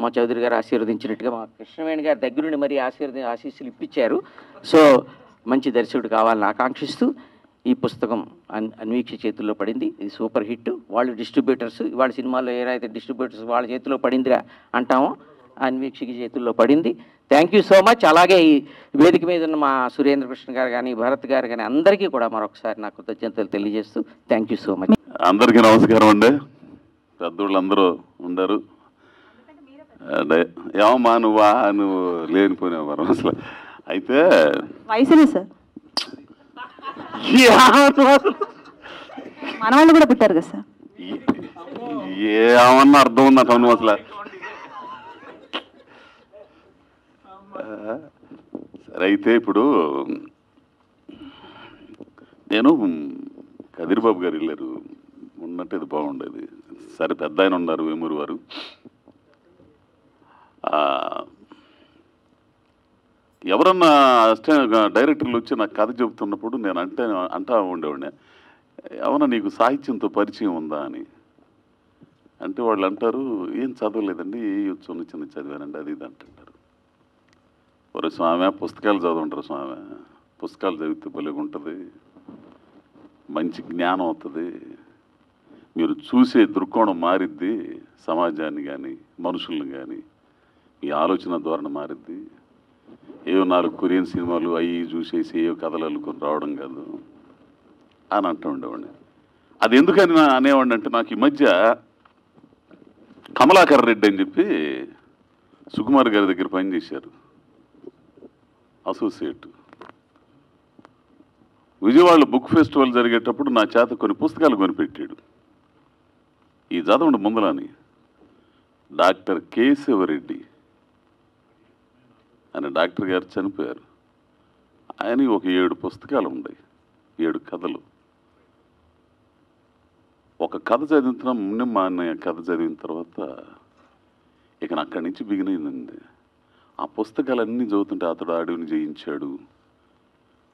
మా చౌదరి గారు ఆశీర్వదించినట్టుగా మా కృష్ణవేణి గారి దగ్గరుండి మరీ ఆశీస్సులు ఇప్పించారు. సో మంచి దర్శకుడు కావాలని ఆకాంక్షిస్తూ ఈ పుస్తకం అన్వీక్ష చేతుల్లో పడింది. ఇది సూపర్ హిట్. వాళ్ళు డిస్ట్రిబ్యూటర్స్, వాళ్ళ సినిమాల్లో ఏదైతే డిస్ట్రిబ్యూటర్స్ వాళ్ళ చేతిలో పడిందిరా అంటామో అన్వీక్షకి చేతుల్లో పడింది. Thank you so much. అలాగే ఈ వేదిక మీద ఉన్న మా సురేంద్ర కృష్ణ గారు కానీ భరత్ గారు కానీ అందరికీ కూడా మరొకసారి నా కృతజ్ఞతలు తెలియజేస్తూ థ్యాంక్ యూ సో మచ్. అందరికీ నమస్కారం అండి. పెద్దోళ్ళు అందరూ ఉండరు. ఏమమ్మా నువ్వు లేనిపోయినావు అసలు. అయితే వయసునే సార్, మన వాళ్ళు కూడా పుట్టారు కదా సార్. ఏమన్నా అర్థం ఉందట నువ్వు అసలు. సరే అయితే ఇప్పుడు నేను కదిరిబాబు గారు వెళ్ళారు, ఉన్నట్టు ఇది బాగుండేది. సరే పెద్ద ఆయన ఉన్నారు వేమూరు వారు. ఎవరన్నా డైరెక్టర్లు వచ్చి నాకు కథ చెబుతున్నప్పుడు నేను అంటా ఉండేవాడిని, ఏమన్నా నీకు సాహిత్యంతో పరిచయం ఉందా అని. అంటే వాళ్ళు అంటారు, ఏం చదవలేదండి, చిన్న చిన్న చదివానండి అది ఇది అంటుంటారు. ఒరే స్వామి పుస్తకాలు చదవంటారు స్వామి, పుస్తకాలు చదివితే భలేగా ఉంటుంది, మంచి జ్ఞానం అవుతుంది, మీరు చూసే దృక్కోణం మారిద్ది, సమాజాన్ని కానీ మనుషుల్ని కానీ ఈ ఆలోచన ధోరణి మారిద్ది. ఏవో 4 కొరియన్ సినిమాలు అవి చూసేసి ఏవో కథలు అల్లుకొని రావడం కాదు అని అంటూ ఉండేవాడిని. అది ఎందుకని అనేవాడిని అంటే, నాకు ఈ మధ్య కమలాకర్ రెడ్డి అని చెప్పి సుకుమార్ గారి దగ్గర పనిచేశారు అసోసియేట్. విజయవాడలో బుక్ ఫెస్టివల్ జరిగేటప్పుడు నా చేత కొన్ని పుస్తకాలు కొనిపెట్టాడు. ఈ చదవండి ముందలని, డాక్టర్ కేశవరెడ్డి అని డాక్టర్ గారు చనిపోయారు. ఆయన ఒక 7 పుస్తకాలు ఉన్నాయి, 7 కథలు. ఒక కథ చదివిన ముందు మా అన్నయ్య కథ చదివిన తర్వాత ఇక అక్కడి నుంచి బిగినైందండి. ఆ పుస్తకాలన్నీ చదువుతుంటే అతడు అడవిని జయించాడు,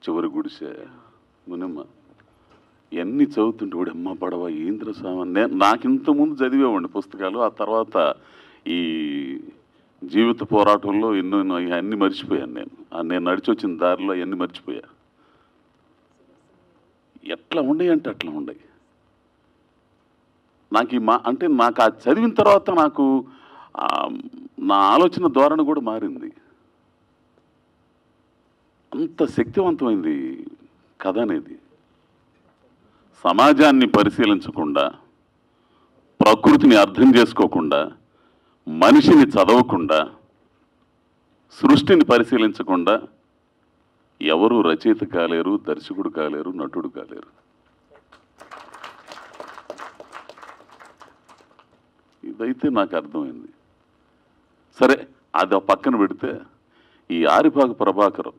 చివరి గుడిసె, మునిమ్మ, ఇవన్నీ చదువుతుంటే వాడు అమ్మ పడవ ఏంద్ర స్వామి. నాకు ఇంతకుముందు చదివేవాడిని పుస్తకాలు. ఆ తర్వాత ఈ జీవిత పోరాటంలో ఎన్నో అన్నీ మర్చిపోయాను. నేను నడిచి వచ్చిన దారిలో అవన్నీ మర్చిపోయా. ఎట్లా ఉండయి అంటే అట్లా ఉండయి. నాకు అంటే నాకు ఆ చదివిన తర్వాత నాకు నా ఆలోచన ధోరణి కూడా మారింది. అంత శక్తివంతమైంది కథ అనేది. సమాజాన్ని పరిశీలించకుండా, ప్రకృతిని అర్థం చేసుకోకుండా, మనిషిని చదవకుండా, సృష్టిని పరిశీలించకుండా ఎవరు రచయిత కాలేరు, దర్శకుడు కాలేరు, నటుడు కాలేరు. ఇదైతే నాకు అర్థమైంది. సరే అది పక్కన పెడితే ఈ ఆరిపాక ప్రభాకర్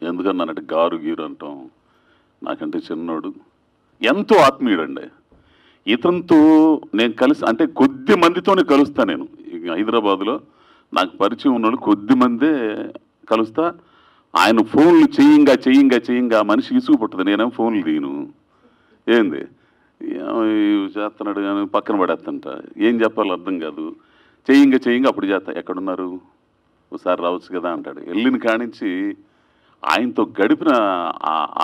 ఎందుకన్నానంటే గారు గీరు అంటాం, నాకంటే చిన్నోడు, ఎంతో ఆత్మీయుడండి. ఇతనితో నేను కలిసి అంటే కొద్ది మందితోనే కలుస్తా. నేను హైదరాబాద్లో నాకు పరిచయం ఉన్నాడు కొద్ది మందే కలుస్తా. ఆయన ఫోన్లు చేయంగా మనిషి ఇసుగు పుట్టదు. నేనేం ఫోన్లు తీయను. ఏంది చేస్తున్నాడు కానీ పక్కన పడేస్తుంట. ఏం చెప్పాలో అర్థం కాదు. చేయంగా అప్పుడు చేస్తా. ఎక్కడున్నారు, ఒకసారి రావచ్చు కదా అంటాడు. వెళ్ళిన కానించి ఆయనతో గడిపిన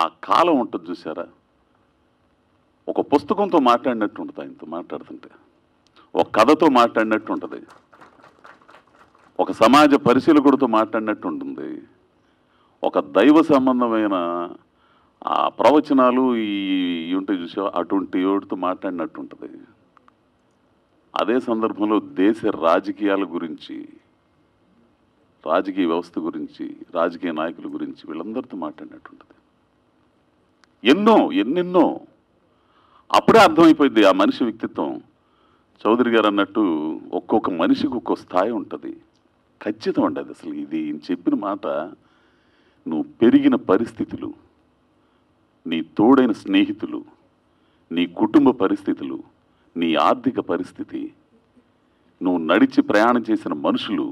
ఆ కాలం ఉంటుంది చూసారా, ఒక పుస్తకంతో మాట్లాడినట్టు ఉంటుంది. ఆయనతో మాట్లాడుతుంటే ఒక కథతో మాట్లాడినట్టు ఉంటుంది, ఒక సమాజ పరిశీలకుడితో మాట్లాడినట్టు ఉంటుంది, ఒక దైవ సంబంధమైన ఆ ప్రవచనాలు ఈ ఉంటాయి చూసా, అటువంటి వాటితో మాట్లాడినట్టు ఉంటుంది. అదే సందర్భంలో దేశ రాజకీయాల గురించి, రాజకీయ వ్యవస్థ గురించి, రాజకీయ నాయకుల గురించి వీళ్ళందరితో మాట్లాడినట్టు ఉంటుంది. ఎన్నెన్నో అప్పుడే అర్థమైపోయింది ఆ మనిషి వ్యక్తిత్వం. చౌదరి గారు అన్నట్టు ఒక్కొక్క మనిషికి ఒక్కొక్క స్థాయి ఉంటుంది. ఖచ్చితం అండి అది. అసలు ఇది చెప్పిన మాట, నువ్వు పెరిగిన పరిస్థితులు, నీ తోడైన స్నేహితులు, నీ కుటుంబ పరిస్థితులు, నీ ఆర్థిక పరిస్థితి, నువ్వు నడిచి ప్రయాణం చేసిన మనుషులు,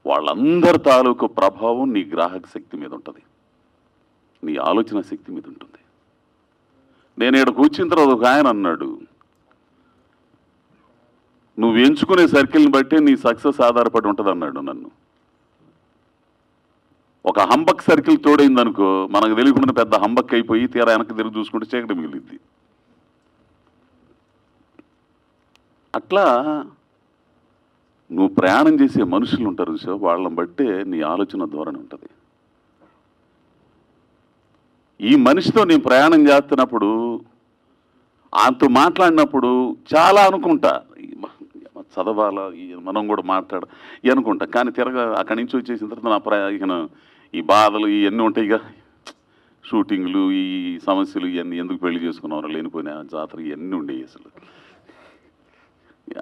వాళ్ళందరి తాలూకు ప్రభావం నీ గ్రాహక శక్తి మీద ఉంటుంది, నీ ఆలోచన శక్తి మీద ఉంటుంది. నేను ఇక్కడికి వచ్చిన తర్వాత ఒక ఆయన అన్నాడు, నువ్వు ఎంచుకునే సర్కిల్ని బట్టి నీ సక్సెస్ ఆధారపడి ఉంటుంది అన్నాడు నన్ను. ఒక హంబక్ సర్కిల్ తోడైందనుకో, మనకు తెలియకుండా పెద్ద హంబక్ అయిపోయి తీరా వెనక్కి తిరిగి చూసుకుంటే చీకటి మిగిలిద్ది. అట్లా నువ్వు ప్రయాణం చేసే మనుషులు ఉంటారు చూసా, వాళ్ళని బట్టే నీ ఆలోచన ధోరణి ఉంటుంది. ఈ మనిషితో నేను ప్రయాణం చేస్తున్నప్పుడు, ఆయనతో మాట్లాడినప్పుడు చాలా అనుకుంటా, చదవాలా, మనం కూడా అనుకుంటా. కానీ తిరగా అక్కడి నుంచి వచ్చేసిన తర్వాత నా ఈ బాధలు ఇవన్నీ ఉంటాయి. ఇక షూటింగ్లు, ఈ సమస్యలు ఇవన్నీ, ఎందుకు పెళ్లి చేసుకున్నారో లేనిపోయినా జాతర ఇవన్నీ ఉండేవి. అసలు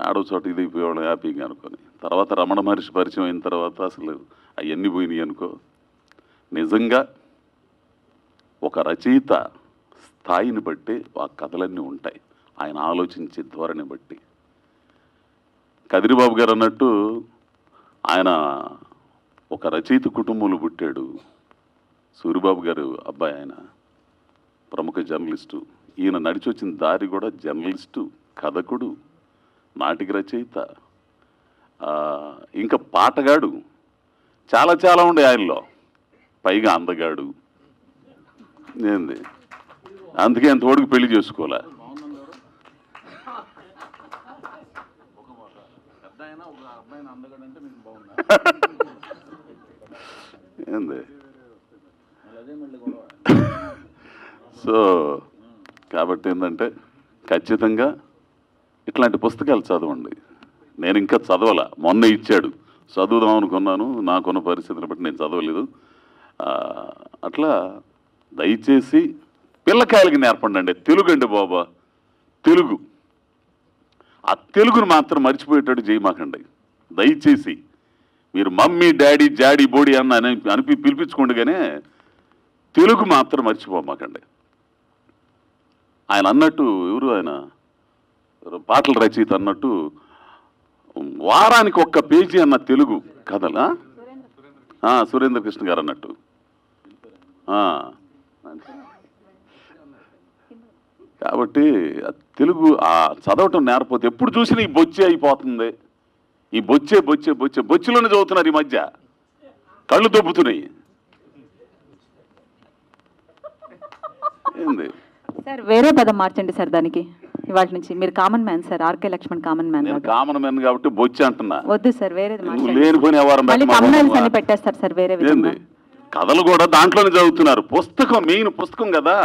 ఆడో చోట ఇది అయిపోయేవాడు హ్యాపీగా అనుకొని. తర్వాత రమణ మహర్షి పరిచయం అయిన తర్వాత అసలు అవన్నీ పోయినాయి అనుకో. నిజంగా ఒక రచయిత స్థాయిని బట్టి ఆ కథలన్నీ ఉంటాయి, ఆయన ఆలోచించే ధోరణి బట్టి. కదిరిబాబు గారు అన్నట్టు ఆయన ఒక రచయిత కుటుంబంలో పుట్టాడు. సూరిబాబు గారు అబ్బాయి, ఆయన ప్రముఖ జర్నలిస్టు. ఈయన నడిచి వచ్చిన దారి కూడా జర్నలిస్టు, కథకుడు, నాటిక రచయిత, ఇంకా పాటగాడు, చాలా ఉండే ఆయనలో. పైగా అందగాడు. ఏంది, అందుకే అంత ఓడికి పెళ్లి చేసుకోలే. ఏంది, సో కాబట్టి ఏంటంటే ఖచ్చితంగా ఇట్లాంటి పుస్తకాలు చదవండి. నేను ఇంకా చదవాల, మొన్న ఇచ్చాడు, చదువుదాం అనుకున్నాను, నాకున్న పరిస్థితులు బట్టి నేను చదవలేదు. అట్లా దయచేసి పిల్లకాయలకి నేర్పండి. తెలుగు అండి బాబా, తెలుగు. ఆ తెలుగును మాత్రం మర్చిపోయేటట్టు చేయమాకండి దయచేసి. మీరు మమ్మీ డాడీ జాడీ బోడీ అని పిలిపించుకోండి, కానీ తెలుగు మాత్రం మర్చిపోమాకండి. ఆయన అన్నట్టు, ఎవరు ఆయన పాటల రచయిత అన్నట్టు, వారానికి ఒక్క పేజీ అన్న తెలుగు కథలా, సురేంద్ర కృష్ణ గారు అన్నట్టు. కాబట్టి తెలుగు చదవటం నేర్పపోతే ఎప్పుడు చూసినా ఈ బొచ్చే అయిపోతుంది. ఈ బొచ్చులోనే చదువుతున్నారు ఈ మధ్య, కళ్ళు దొబ్బుతున్నాయి. ఏంది సార్, వేరే పదం మార్చండి సార్ దానికి. ఇవాళ నుంచి మీరు common man sir, RK Laxman common man. నేను కామన్ మ్యాన్ కాబట్టి బొచ్చి అంటున్నా. వద్దు సార్, వేరేది మార్చండి. లేనిపోయిన వ్యవహారం పెట్టేస్తారు సార్ వేరే విధంగా. కథలు కూడా దాంట్లోనే చదువుతున్నారు. పుస్తకం మెయిన్ పుస్తకం కదా.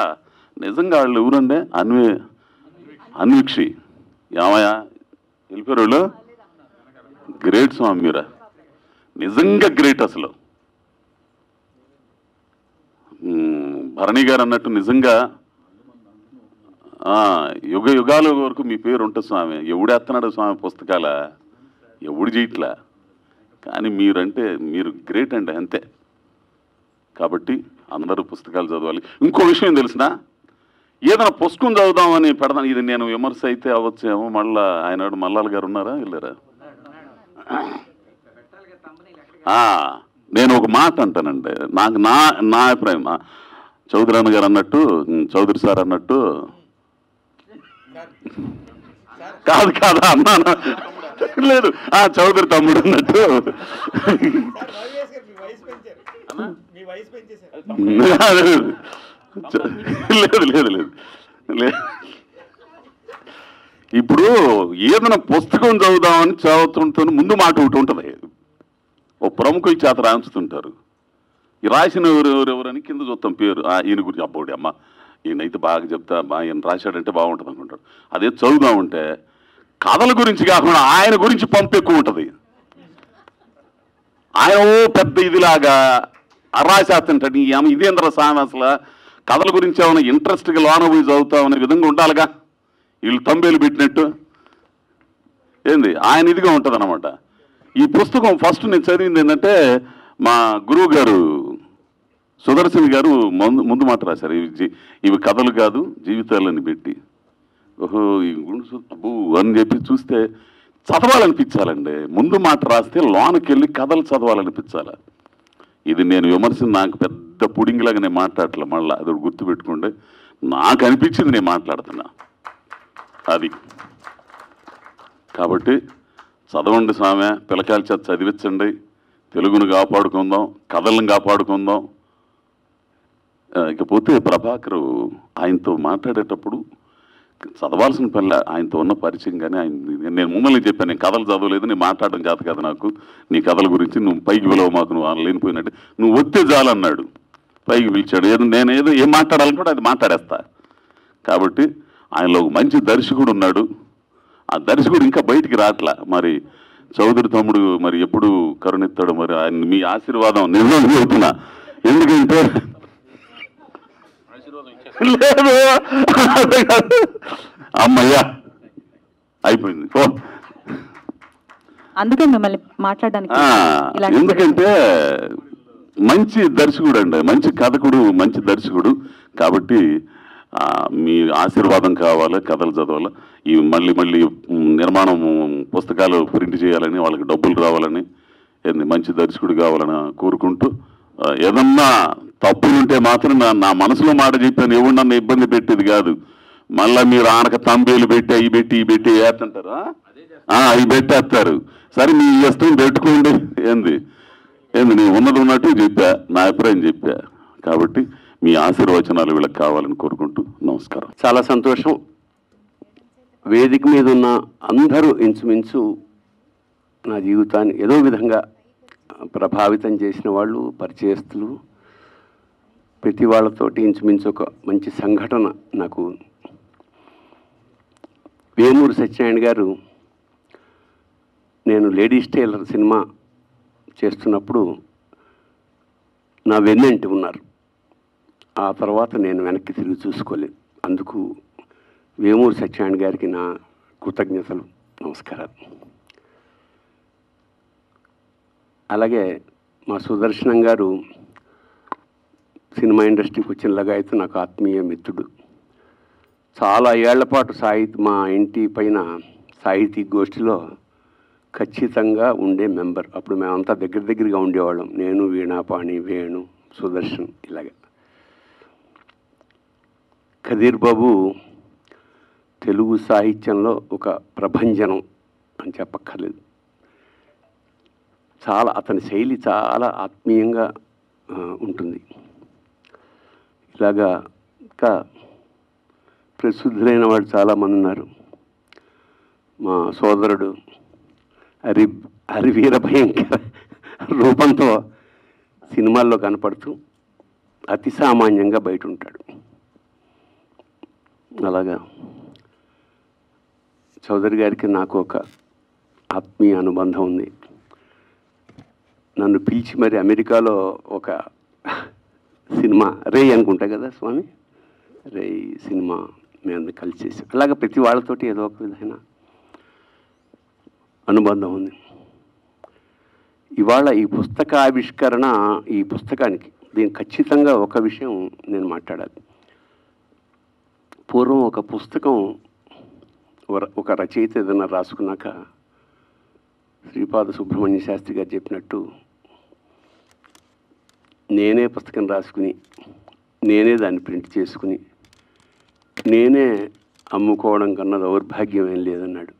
నిజంగా వాళ్ళు ఎవరండి, అన్వీక్షి ఏమయ్యా వెళ్ళిపోయారు వాళ్ళు. గ్రేట్ స్వామి, మీరా నిజంగా గ్రేట్. అసలు భరణి గారు అన్నట్టు నిజంగా యుగాల వరకు మీ పేరు ఉంటుంది స్వామి. ఎవడేస్తున్నాడు స్వామి పుస్తకాల, ఎవడు చేయట్లా. కానీ మీరంటే మీరు గ్రేట్ అండి, అంతే. కాబట్టి అందరూ పుస్తకాలు చదవాలి. ఇంకో విషయం తెలిసిన, ఏదైనా పుస్తకం చదువుదామని పెడదాను. ఇది నేను విమర్శ అయితే అవ్వచ్చేమో. మళ్ళా ఆయన మల్లాల్ గారు ఉన్నారా, వెళ్ళారా? నేను ఒక మాట అంటానండి, నాకు నా అభిప్రాయం. చౌదరి అన్న గారు అన్నట్టు, చౌదరి సార్ అన్నట్టు, కాదు కాదు అన్నాను లేదు చౌదరి తమ్ముడు అన్నట్టు లేదు లేదు లేదు లేదు ఇప్పుడు ఏదైనా పుస్తకం చదువుదామని చదువుతుంటే ముందు మాట ఒకటి ఉంటుంది. ఓ ప్రముఖుల చేత రాయించుతుంటారు. ఈ రాసిన ఎవరెవరని కింద చూస్తాం పేరు, ఈయన గురించి అబ్బోడి అమ్మ ఈయనైతే బాగా చెప్తా ఈయన రాశాడంటే బాగుంటుంది అనుకుంటాడు. అదే చదువుదామంటే కథల గురించి కాకుండా ఆయన గురించి పంపు ఎక్కువ ఉంటుంది. ఆయన ఓ పెద్ద ఇదిలాగా రాసేస్తుంటాడు. ఈ అమ్మ ఇదేంద్ర స్వామి అసలు కథల గురించి ఏమైనా ఇంట్రెస్ట్గా లోన పోయి చదువుతామనే విధంగా ఉండాలిగా. వీళ్ళు తంబేలు పెట్టినట్టు ఏంది ఆయన ఇదిగా ఉంటుంది అనమాట. ఈ పుస్తకం ఫస్ట్ నేను చదివింది ఏంటంటే మా గురువు గారు సుదర్శన్ గారు ముందు మాట రాశారు. ఇవి కథలు కాదు జీవితాలని పెట్టి. ఓహో ఈ గుండు అని చెప్పి చూస్తే చదవాలనిపించాలండి. ముందు మాట రాస్తే లోనకి వెళ్ళి కథలు చదవాలనిపించాలి. ఇది నేను విమర్శన నాకు పెద్ద పుడింగిలాగా నేను మాట్లాడలే. మళ్ళీ అది గుర్తుపెట్టుకోండి. నాకు అనిపించింది నేను మాట్లాడుతున్నా అది. కాబట్టి చదవండి స్వామి, పిల్లకాయల చేత చదివించండి. తెలుగును కాపాడుకుందాం, కథలను కాపాడుకుందాం. ఇకపోతే ప్రభాకర్ ఆయనతో మాట్లాడేటప్పుడు చదవాల్సిన పని ఆయనతో ఉన్న పరిచయం కానీ నేను మిమ్మల్ని చెప్పాను, నేను కథలు చదవలేదు, నేను మాట్లాడడం చేత కాదు నాకు, నీ కథల గురించి నువ్వు పైకి విలువ మాకు నువ్వు లేనిపోయినట్టు నువ్వు వస్తే చాలన్నాడు. పైకి పిలిచాడు. ఏదో ఏం మాట్లాడాలని కూడా అది మాట్లాడేస్తా. కాబట్టి ఆయనలో ఒక మంచి దర్శకుడు ఉన్నాడు. ఆ దర్శకుడు ఇంకా బయటికి రావట్లా. మరి చౌదరి తమ్ముడు మరి ఎప్పుడు కరుణెత్తాడు. మరి ఆయన మీ ఆశీర్వాదం నిజం చెబుతున్నా. ఎందుకంటే లేదు అమ్మయ్యా అయిపోయింది. అందుకే మిమ్మల్ని మాట్లాడడానికి ఎందుకంటే మంచి దర్శకుడు అండి, మంచి కథకుడు, మంచి దర్శకుడు. కాబట్టి మీ ఆశీర్వాదం కావాలి, కథలు చదవాలి. ఇవి మళ్ళీ మళ్ళీ నిర్మాణం పుస్తకాలు ప్రింట్ చేయాలని, వాళ్ళకి డబ్బులు రావాలని, మంచి దర్శకుడు కావాలని కోరుకుంటూ, ఏదన్నా తప్పులుంటే మాత్రం నా మనసులో మాట చెప్పాను. ఎవరు నన్ను ఇబ్బంది పెట్టేది కాదు. మళ్ళీ మీరు ఆనక తంబేలు పెట్టి అవి పెట్టి ఇవి పెట్టి వేస్తుంటారా, అవి పెట్టేస్తారు. సరే మీ ఇష్టం పెట్టుకోండి. ఏంది నేను ఉన్నది ఉన్నట్టు చెప్పా, నా అభిప్రాయం చెప్పా. కాబట్టి మీ ఆశీర్వచనాలు వీళ్ళకి కావాలని కోరుకుంటూ నమస్కారం. చాలా సంతోషం. వేదిక మీద ఉన్న అందరూ ఇంచుమించు నా జీవితాన్ని ఏదో విధంగా ప్రభావితం చేసిన వాళ్ళు, పరిచయస్తులు, ప్రతి వాళ్ళతోటి ఇంచుమించు ఒక మంచి సంఘటన నాకు. వేమూరి సత్యనారాయణ గారు నేను లేడీస్ టైలర్ సినిమా చేస్తున్నప్పుడు నా వెన్నంటి ఉన్నారు. ఆ తర్వాత నేను వెనక్కి తిరిగి చూసుకోలేదు. అందుకు వేమూరి సత్యనారాయణ గారికి నా కృతజ్ఞతలు, నమస్కారాలు. అలాగే మా సుదర్శనం గారు సినిమా ఇండస్ట్రీకి వచ్చిన లగాయతు నాకు ఆత్మీయ మిత్రుడు. చాలా ఏళ్ల పాటు మా ఇంటి పైన సాహితీ గోష్ఠిలో ఖచ్చితంగా ఉండే మెంబర్. అప్పుడు మేమంతా దగ్గరగా ఉండేవాళ్ళం. నేను, వీణాపాణి, వేణు, సుదర్శన్ ఇలాగ. ఖదీర్ బాబు తెలుగు సాహిత్యంలో ఒక ప్రభంజనం అని చెప్పక్కర్లేదు. అతని శైలి చాలా ఆత్మీయంగా ఉంటుంది. ఇలాగా ఇంకా ప్రసిద్ధులైన వాళ్ళు చాలామంది ఉన్నారు. మా సోదరుడు హరివీర భయంకర రూపంతో సినిమాల్లో కనపడుతూ అతి సామాన్యంగా బయట ఉంటాడు. అలాగా చౌదరి గారికి నాకు ఒక ఆత్మీయ అనుబంధం ఉంది. నన్ను పిలిచి మరి అమెరికాలో ఒక సినిమా రే అనుకుంటా కదా స్వామి, రే సినిమా మేము కలిసి చేసాం. అలాగే ప్రతి వాళ్ళతోటి ఏదో ఒక విధమైన అనుబంధం ఉంది. ఇవాళ ఈ పుస్తకావిష్కరణ, ఈ పుస్తకానికి దీనికి ఖచ్చితంగా ఒక విషయం నేను మాట్లాడాలి. పూర్వం ఒక పుస్తకం ఒక రచయిత ఏదైనా రాసుకున్నాక శ్రీపాద సుబ్రహ్మణ్య శాస్త్రి గారు చెప్పినట్టు నేనే పుస్తకం రాసుకుని, నేనే దాన్ని ప్రింట్ చేసుకుని, నేనే అమ్ముకోవడం కన్నా దౌర్భాగ్యం ఏం లేదన్నాడు.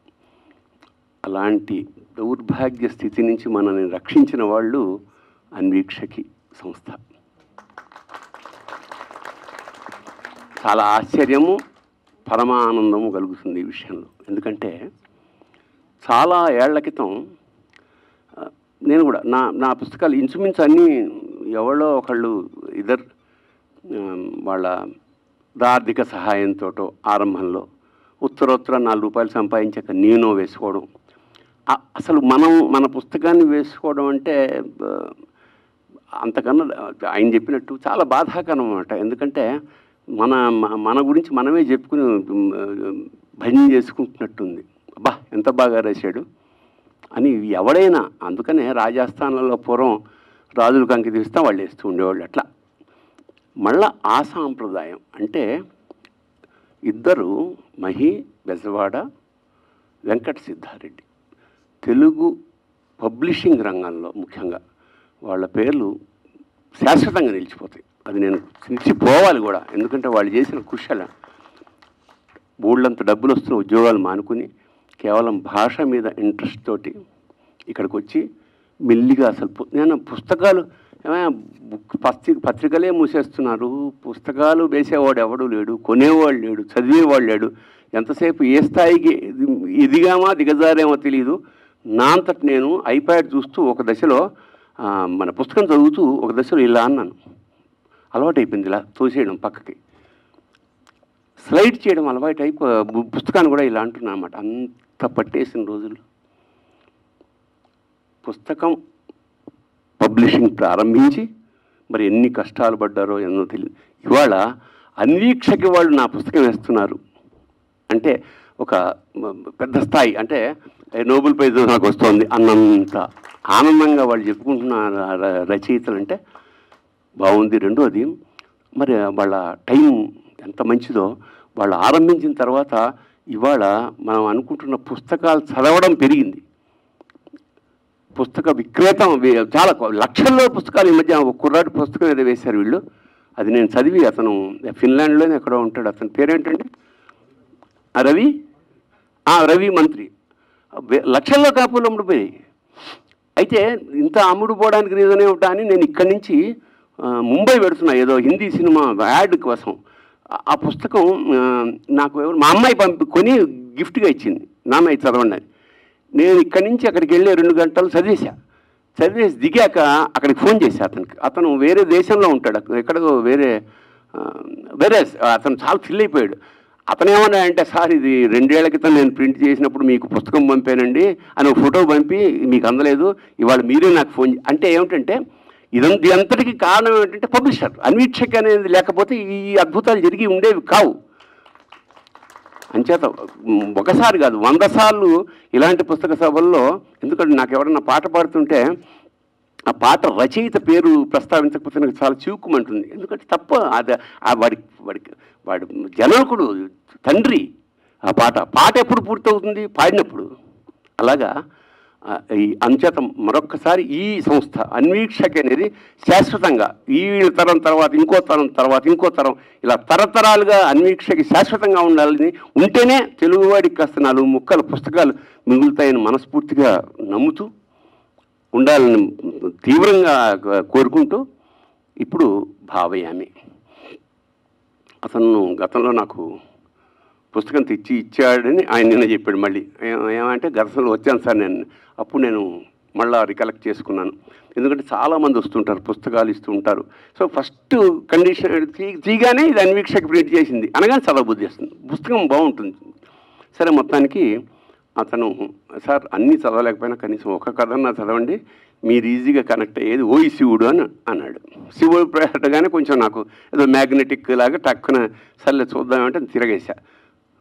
అలాంటి దౌర్భాగ్య స్థితి నుంచి మనల్ని రక్షించిన వాళ్ళు అన్వీక్షకి సంస్థ. చాలా ఆశ్చర్యము, పరమానందము కలుగుతుంది ఈ విషయంలో. ఎందుకంటే చాలా ఏళ్ల క్రితం నేను కూడా నా పుస్తకాలు ఇంచుమించు అన్నీ ఎవరో ఒకళ్ళు వాళ్ళ ఆర్థిక సహాయంతో ఆరంభంలో ఉత్తరోత్తర 4 రూపాయలు సంపాదించాక నేను వేసుకోవడం, అసలు మన పుస్తకాన్ని వేసుకోవడం అంటే అంతకన్నా ఆయన చెప్పినట్టు చాలా బాధాకరం అన్నమాట. ఎందుకంటే మన గురించి మనమే చెప్పుకుని భజన చేసుకుంటున్నట్టుంది. అబ్బా ఎంత బాగా రాశాడు అని ఎవడైనా. అందుకనే రాజస్థాన్లలో పూర్వం రాజులకు అంకితం ఇస్తే వాళ్ళు వేస్తూ ఉండేవాళ్ళు. అట్లా మళ్ళా ఆ సాంప్రదాయం అంటే ఇద్దరు మహి బెజవాడ, వెంకట సిద్ధారెడ్డి తెలుగు పబ్లిషింగ్ రంగంలో ముఖ్యంగా వాళ్ళ పేర్లు శాశ్వతంగా నిలిచిపోతాయి. అది నేను నిలిచిపోవాలి కూడా. ఎందుకంటే వాళ్ళు చేసిన కృషి బోళ్ళంత డబ్బులు వస్తున్న ఉద్యోగాలు మానుకుని కేవలం భాష మీద ఇంట్రెస్ట్ తోటి ఇక్కడికి వచ్చి మెల్లిగా అసలు నేను పుస్తకాలు పత్రికలే మూసేస్తున్నారు, పుస్తకాలు వేసేవాడు ఎవడూ లేడు, కొనేవాడు లేడు, చదివేవాడు లేడు, ఎంతసేపు ఏ స్థాయికి ఎదిగామా దిగజారేమో తెలియదు. నా అంతటి నేను ఐప్యాడ్ చూస్తూ ఒక దశలో మన పుస్తకం చదువుతూ ఒక దశలో ఇలా అన్నాను, అలవాటు అయిపోయింది ఇలా తోసేయడం పక్కకి, స్లైడ్ చేయడం అలవాటు పుస్తకాన్ని కూడా ఇలా అంటున్నా అన్నమాట. అంత పట్టేసిన రోజులు. పుస్తకం పబ్లిషింగ్ ప్రారంభించి మరి ఎన్ని కష్టాలు పడ్డారో ఎన్నో తెలియదు. ఇవాళ అన్వీక్షకి వాళ్ళు నా పుస్తకం వేస్తున్నారు అంటే ఒక పెద్ద స్థాయి, అంటే నోబెల్ ప్రైజ్ నాకు వస్తుంది అన్నంత ఆనందంగా వాళ్ళు చెప్పుకుంటున్న రచయితలు అంటే బాగుంది. రెండోది మరి వాళ్ళ టైం ఎంత మంచిదో. వాళ్ళు ఆరంభించిన తర్వాత ఇవాళ మనం అనుకుంటున్న పుస్తకాలు చదవడం పెరిగింది. పుస్తక విక్రేతం చాలా లక్షల్లో పుస్తకాలు ఈ మధ్య ఒక కుర్రాడు పుస్తకం ఏదో వేశారు వీళ్ళు. అది నేను చదివి, అతను ఫిన్లాండ్లోనే ఎక్కడో ఉంటాడు, అతని పేరేంటంటే రవి మంత్రి. లక్షల్లో కాపులు అమ్ముడుపోయాయి. అయితే ఇంత అమ్ముడుపోవడానికి రీజన్ ఏమిటా అని నేను ఇక్కడి నుంచి ముంబై పెడుతున్నా ఏదో హిందీ సినిమా యాడ్ కోసం. ఆ పుస్తకం నాకు మా అమ్మాయి కొని గిఫ్ట్గా ఇచ్చింది, నాన్న చదవండి అని. నేను ఇక్కడి నుంచి అక్కడికి వెళ్ళి 2 గంటలు చదివేసి దిగాక అక్కడికి ఫోన్ చేశా అతనికి. అతను వేరే దేశంలో ఉంటాడు, ఎక్కడికో వేరే అతను చాలా ఫిల్ అయిపోయాడు. అతను ఏమన్నా అంటే, సార్ ఇది 2 ఏళ్ల క్రితం నేను ప్రింట్ చేసినప్పుడు మీకు పుస్తకం పంపానండి అని ఒక ఫోటో పంపి మీకు అందలేదు, ఇవాళ మీరే నాకు ఫోన్ అంటే ఏమిటంటే ఇది అంతటికి కారణం ఏమిటంటే పబ్లిషర్ అన్వీక్షక అనేది లేకపోతే ఈ అద్భుతాలు జరిగి ఉండేవి కావు. అంచేత ఒకసారి కాదు 100 సార్లు ఇలాంటి పుస్తక సభల్లో, ఎందుకంటే నాకు ఎవరన్నా పాట పాడుతుంటే ఆ పాట రచయిత పేరు ప్రస్తావించకపోతే నాకు చాలా చివుకుమంటుంది. ఎందుకంటే తప్ప అది వాడి జనకుడు తండ్రి ఆ పాట ఎప్పుడు పూర్తవుతుంది? పాడినప్పుడు. అలాగా ఈ అంచేత మరొక్కసారి ఈ సంస్థ అన్వీక్షక అనేది శాశ్వతంగా ఈ తరం తర్వాత ఇంకో తరం ఇలా తరతరాలుగా అన్వీక్షకి శాశ్వతంగా ఉండాలని, ఉంటేనే తెలుగువాడికి కాస్త 4 ముక్కల పుస్తకాలు మిగులుతాయని మనస్ఫూర్తిగా నమ్ముతూ ఉండాలని తీవ్రంగా కోరుకుంటూ ఇప్పుడు భావయామి. అతను గతంలో నాకు పుస్తకం తెచ్చి ఇచ్చాడని ఆయన నిన్న చెప్పాడు. మళ్ళీ ఏమంటే గతంలో వచ్చాను సార్ అప్పుడు నేను మళ్ళీ రికలెక్ట్ చేసుకున్నాను. ఎందుకంటే చాలామంది వస్తుంటారు, పుస్తకాలు ఇస్తూ ఉంటారు. సో ఫస్ట్ కండిషన్ తీగానే ఇది అన్వీక్షకి ప్రింట్ చేసింది అనగానే చదవబుద్ధి చేస్తుంది, పుస్తకం బాగుంటుంది. సరే మొత్తానికి అతను, సార్ అన్నీ చదవలేకపోయినా కనీసం ఒక కథన్నా చదవండి, మీరు ఈజీగా కనెక్ట్ అయ్యేది ఓయి శివుడు అని అన్నాడు. శివుడు పెట్టగానే కొంచెం నాకు ఏదో మ్యాగ్నెటిక్ లాగా టక్కున సర్లే చూద్దామంటే తిరగేశా.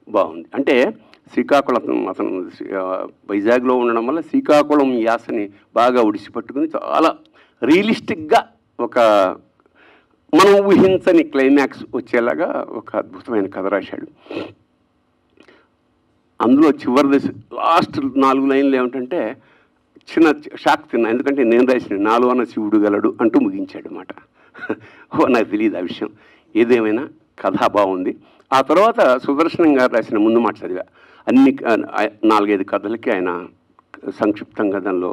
బాగుంది. అంటే శ్రీకాకుళం అతను వైజాగ్లో ఉండడం వల్ల శ్రీకాకుళం యాసని బాగా ఉడిసిపట్టుకుని చాలా రియలిస్టిక్గా ఒక మనం ఊహించని క్లైమాక్స్ వచ్చేలాగా ఒక అద్భుతమైన కథ రాశాడు. అందులో చివరి దశ లాస్ట్ 4 లైన్లు ఏమిటంటే చిన్న షాక్ తిన్నా. ఎందుకంటే నేను రాసిన 4 శివుడు గలడు అంటూ ముగించాడు అన్నమాట. నాకు తెలియదు ఆ విషయం. ఏదేమైనా కథ బాగుంది. ఆ తర్వాత సుదర్శనం గారు రాసిన ముందు మాట చదివా. అన్ని 4-5 కథలకి ఆయన సంక్షిప్తంగా దానిలో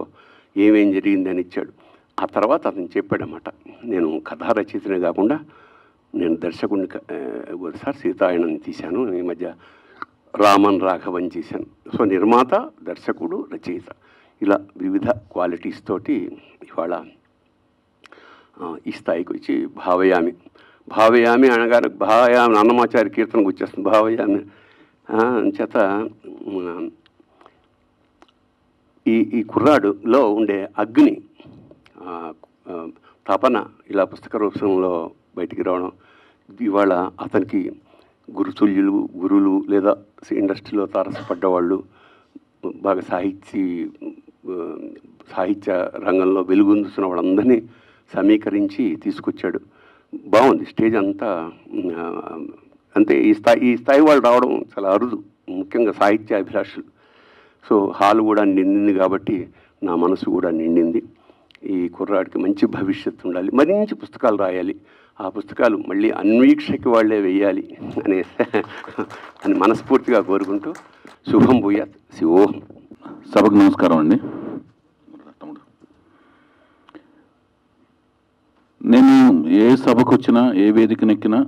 ఏమేం జరిగిందని ఇచ్చాడు. ఆ తర్వాత అతను చెప్పాడన్నమాట, నేను కథా రచయితనే కాకుండా నేను దర్శకుడిని ఒకసారి సీతాయణని తీశాను, ఈ మధ్య రామన్ రాఘవన్ చేశాను. సో నిర్మాత, దర్శకుడు, రచయిత ఇలా వివిధ క్వాలిటీస్ తోటి ఇవాళ ఈ స్థాయికి వచ్చి భావయామి అనగానే భావయామి అన్నమాచారి కీర్తనకు వచ్చేస్తుంది. భావయామి చేత ఈ కుర్రాడులో ఉండే అగ్ని తపన ఇలా పుస్తక రూపంలో బయటికి రావడం, ఇవాళ అతనికి గురువులు లేదా ఇండస్ట్రీలో తారసపడ్డవాళ్ళు, బాగా సాహిత్య రంగంలో వెలుగొందుతున్న వాళ్ళందరినీ సమీకరించి తీసుకొచ్చాడు. బాగుంది. స్టేజ్ అంతా అంతే. ఈ స్థాయి వాళ్ళు రావడం చాలా అరుదు, ముఖ్యంగా సాహిత్య అభిలాషులు. సో హాల్ కూడా నిండింది కాబట్టి నా మనసు కూడా నిండింది. ఈ కుర్రాడికి మంచి భవిష్యత్తు ఉండాలి, మరించి పుస్తకాలు రాయాలి, ఆ పుస్తకాలు మళ్ళీ అన్వీక్షకి వాళ్ళే వెయ్యాలి అని మనస్ఫూర్తిగా కోరుకుంటూ శుభం భూయాత్. శివోహం. సభకు నమస్కారం అండి. నేను ఏ సభకు వచ్చినా, ఏ వేదికనెక్కినా,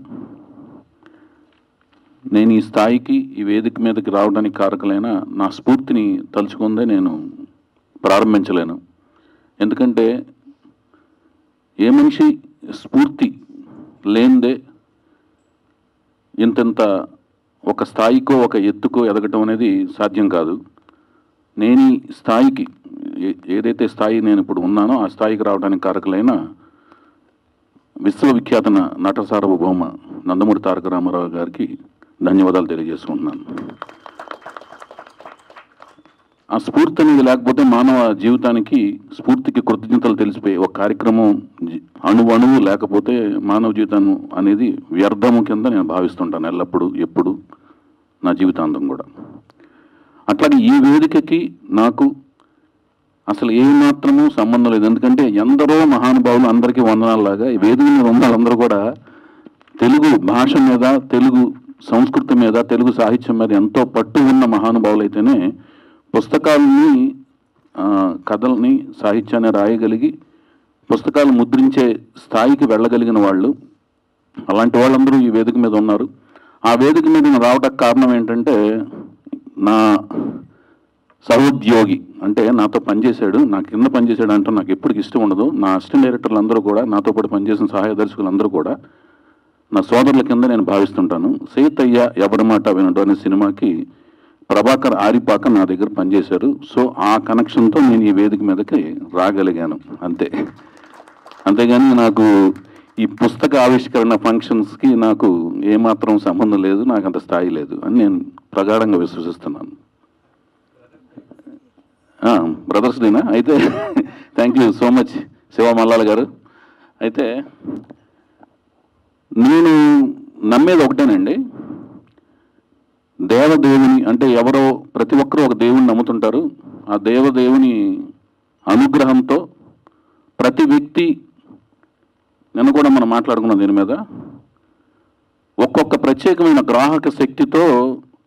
నేను ఈ స్థాయికి, ఈ వేదిక మీదకి రావడానికి కారకులైన నా స్ఫూర్తిని తలుచుకుందే నేను ప్రారంభించలేను. ఎందుకంటే ఏ మనిషి స్ఫూర్తి లేనిదే ఇంతంత ఒక స్థాయికో ఒక ఎత్తుకో ఎదగటం అనేది సాధ్యం కాదు. నేను ఈ స్థాయికి, ఏదైతే స్థాయి నేను ఇప్పుడు ఉన్నానో ఆ స్థాయికి రావడానికి కారకులైన విశ్వవిఖ్యాత నట సార్వభౌమ నందమూరి తారక రామారావు గారికి ధన్యవాదాలు తెలియజేసుకుంటున్నాను. ఆ స్ఫూర్తి అనేది లేకపోతే మానవ జీవితానికి, స్ఫూర్తికి కృతజ్ఞతలు తెలిసిపోయి ఒక కార్యక్రమం అణువు లేకపోతే మానవ జీవితం అనేది వ్యర్థము కింద నేను భావిస్తుంటాను ఎల్లప్పుడూ, ఎప్పుడు, నా జీవితాంతం కూడా. అట్లాగే ఈ వేదికకి నాకు అసలు ఏమాత్రమూ సంబంధం లేదు. ఎందుకంటే ఎందరో మహానుభావులు, అందరికీ వందనాలలాగా ఈ వేదిక మీద ఉన్న వాళ్ళందరూ కూడా తెలుగు భాష మీద, తెలుగు సంస్కృతి మీద, తెలుగు సాహిత్యం మీద ఎంతో పట్టు ఉన్న మహానుభావులు అయితేనే పుస్తకాలని, కథల్ని, సాహిత్యాన్ని రాయగలిగి పుస్తకాలు ముద్రించే స్థాయికి వెళ్ళగలిగిన వాళ్ళు. అలాంటి వాళ్ళందరూ ఈ వేదిక మీద ఉన్నారు. ఆ వేదిక మీద నేను రావడానికి కారణం ఏంటంటే, నా సహోద్యోగి అంటే నాతో పనిచేశాడు, నా కింద పనిచేశాడు అంటే నాకు ఎప్పటికి ఇష్టం ఉండదు. నా అసిస్టెంట్ డైరెక్టర్లు అందరూ కూడా, నాతో పాటు పనిచేసిన సహాయ దర్శకులు అందరూ కూడా నా సోదరుల కింద నేను భావిస్తుంటాను. సీతయ్య ఎవరి మాట వినడు అనే సినిమాకి ప్రభాకర్ ఆరిపాక నా దగ్గర పనిచేశారు. సో ఆ కనెక్షన్తో నేను ఈ వేదిక మీదకి రాగలిగాను అంతే. అంతేగాని నాకు ఈ పుస్తక ఆవిష్కరణ ఫంక్షన్స్కి నాకు ఏమాత్రం సంబంధం లేదు, నాకు అంత స్థాయి లేదు అని నేను ప్రగాఢంగా విశ్వసిస్తున్నాను. బ్రదర్స్ డేనా అయితే thank you so much Shiva Mallala గారు. అయితే నేను నమ్మేది ఒకటేనండి, దేవదేవుని అంటే ఎవరో, ప్రతి ఒక్కరూ ఒక దేవుని నమ్ముతుంటారు. ఆ దేవదేవుని అనుగ్రహంతో ప్రతి వ్యక్తి, నిన్న కూడా మనం మాట్లాడుకున్నాం దీని మీద, ఒక్కొక్క ప్రత్యేకమైన గ్రాహక శక్తితో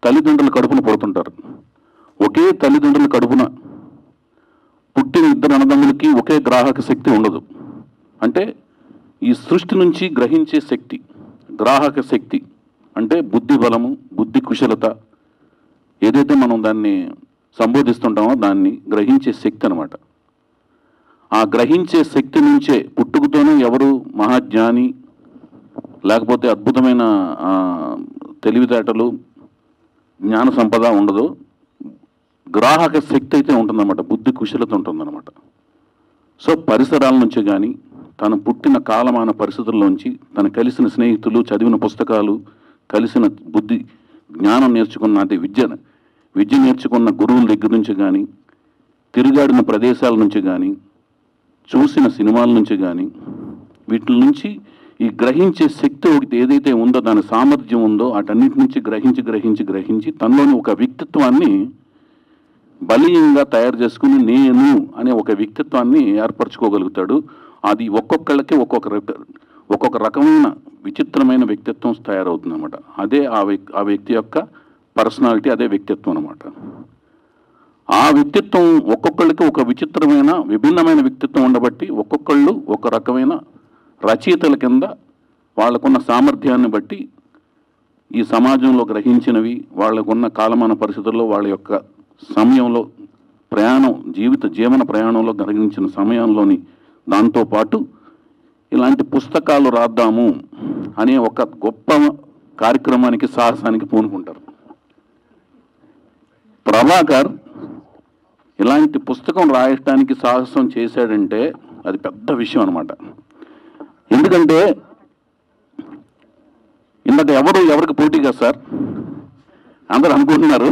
తల్లిదండ్రుల కడుపున పుడుతుంటారు. ఒకే తల్లిదండ్రుల కడుపున పుట్టిన ఇద్దరు అన్నదమ్ములకి ఒకే గ్రాహక శక్తి ఉండదు. అంటే ఈ సృష్టి నుంచి గ్రహించే శక్తి, గ్రాహక శక్తి అంటే బుద్ధి బలము, బుద్ధి కుశలత, ఏదైతే మనం దాన్ని సంబోధిస్తుంటామో దాన్ని గ్రహించే శక్తి అనమాట. ఆ గ్రహించే శక్తి నుంచే పుట్టుకతోనే ఎవరు మహాజ్ఞాని, లేకపోతే అద్భుతమైన తెలివితేటలు, జ్ఞాన సంపద ఉండదు. గ్రాహక శక్తి అయితే ఉంటుందన్నమాట, బుద్ధి కుశలత ఉంటుందన్నమాట. సో పరిసరాల నుంచి కానీ, తను పుట్టిన కాలమాన పరిస్థితుల్లోంచి, తను కలిసిన స్నేహితులు, చదివిన పుస్తకాలు, కలిసిన బుద్ధి జ్ఞానం నేర్చుకున్న, అంటే విద్య నేర్చుకున్న గురువుల దగ్గర నుంచి కానీ, తిరుగాడిన ప్రదేశాల నుంచి కానీ, చూసిన సినిమాల నుంచి కానీ, వీటి నుంచి ఈ గ్రహించే శక్తి ఒకటి ఏదైతే ఉందో, దాని సామర్థ్యం ఉందో, వాటన్నిటి నుంచి గ్రహించి తనలోని ఒక వ్యక్తిత్వాన్ని బలీయంగా తయారు చేసుకుని నేను అనే ఒక వ్యక్తిత్వాన్ని ఏర్పరచుకోగలుగుతాడు. అది ఒక్కొక్కళ్ళకి ఒక్కొక్క రకమైన విచిత్రమైన వ్యక్తిత్వం తయారవుతుంది అనమాట. అదే ఆ వ్యక్తి యొక్క పర్సనాలిటీ, అదే వ్యక్తిత్వం అనమాట. ఆ వ్యక్తిత్వం ఒక్కొక్కళ్ళకి ఒక విచిత్రమైన విభిన్నమైన వ్యక్తిత్వం ఉండబట్టి ఒక్కొక్కళ్ళు ఒక రకమైన రచయితల కింద వాళ్ళకున్న సామర్థ్యాన్ని బట్టి ఈ సమాజంలో గ్రహించినవి, వాళ్ళకున్న కాలమాన పరిస్థితుల్లో వాళ్ళ యొక్క సమయంలో జీవన ప్రయాణంలో గ్రహించిన సమయంలోని దాంతోపాటు ఇలాంటి పుస్తకాలు రాద్దాము అనే ఒక గొప్ప కార్యక్రమానికి, సాహసానికి పూనుకుంటారు. ప్రభాకర్ ఇలాంటి పుస్తకం రాయటానికి సాహసం చేశాడంటే అది పెద్ద విషయం అనమాట. ఎందుకంటే ఇందాక ఎవరికి పోటీ కదా సార్ అందరూ అనుకుంటున్నారు.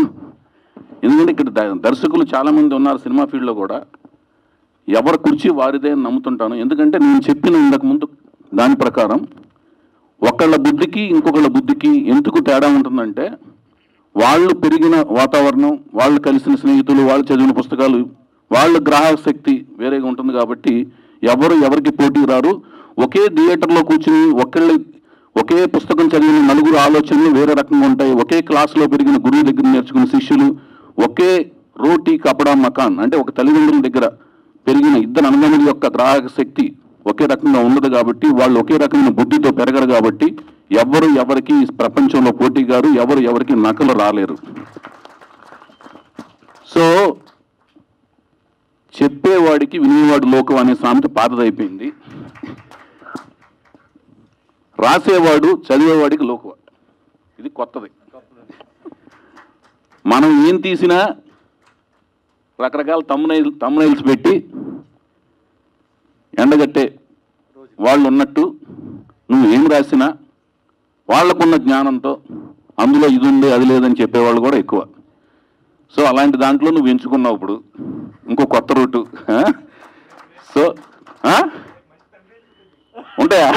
ఎందుకంటే ఇక్కడ దర్శకులు చాలామంది ఉన్నారు సినిమా ఫీల్డ్లో కూడా. ఎవరి కుర్చీ వారిదే అని నమ్ముతుంటాను. ఎందుకంటే నేను చెప్పిన ఇంతకు ముందు దాని ప్రకారం ఒకళ్ళ బుద్ధికి ఇంకొకళ్ళ బుద్ధికి ఎందుకు తేడా ఉంటుందంటే వాళ్ళు పెరిగిన వాతావరణం, వాళ్ళు కలిసిన స్నేహితులు, వాళ్ళు చదివిన పుస్తకాలు, వాళ్ళ గ్రాహక శక్తి వేరేగా ఉంటుంది. కాబట్టి ఎవరికి పోటీ రారు. ఒకే థియేటర్లో కూర్చుని ఒకే పుస్తకం చదివిన నలుగురు ఆలోచనలు వేరే రకంగా ఉంటాయి. ఒకే క్లాసులో పెరిగిన గురువు దగ్గర నేర్చుకున్న శిష్యులు, ఒకే రోటీ కపడా మకాన్ అంటే ఒక తల్లిదండ్రుల దగ్గర పెరిగిన ఇద్దరు అన్నదమ్ముల యొక్క గ్రాహక శక్తి ఒకే రకంగా ఉండదు. కాబట్టి వాళ్ళు ఒకే రకమైన బుద్ధితో పెరగరు. కాబట్టి ఎవరికి ప్రపంచంలో పోటీ గారు, ఎవరికి నకలు రాలేరు. సో చెప్పేవాడికి వినేవాడు లోకం అనే సామెత పాతదైపోయింది. రాసేవాడు చదివేవాడికి లోకువ, ఇది కొత్తది. మనం ఏం తీసినా రకరకాల తమ్మునైల్స్ పెట్టి ఎండగట్టే వాళ్ళు ఉన్నట్టు నువ్వు ఏం రాసినా వాళ్లకున్న జ్ఞానంతో అందులో ఇది ఉంది అది లేదని చెప్పేవాళ్ళు కూడా ఎక్కువ. సో అలాంటి దాంట్లో నువ్వు ఎంచుకున్నావు ఇప్పుడు ఇంకో కొత్త రూటు. సో ఉంటాయా?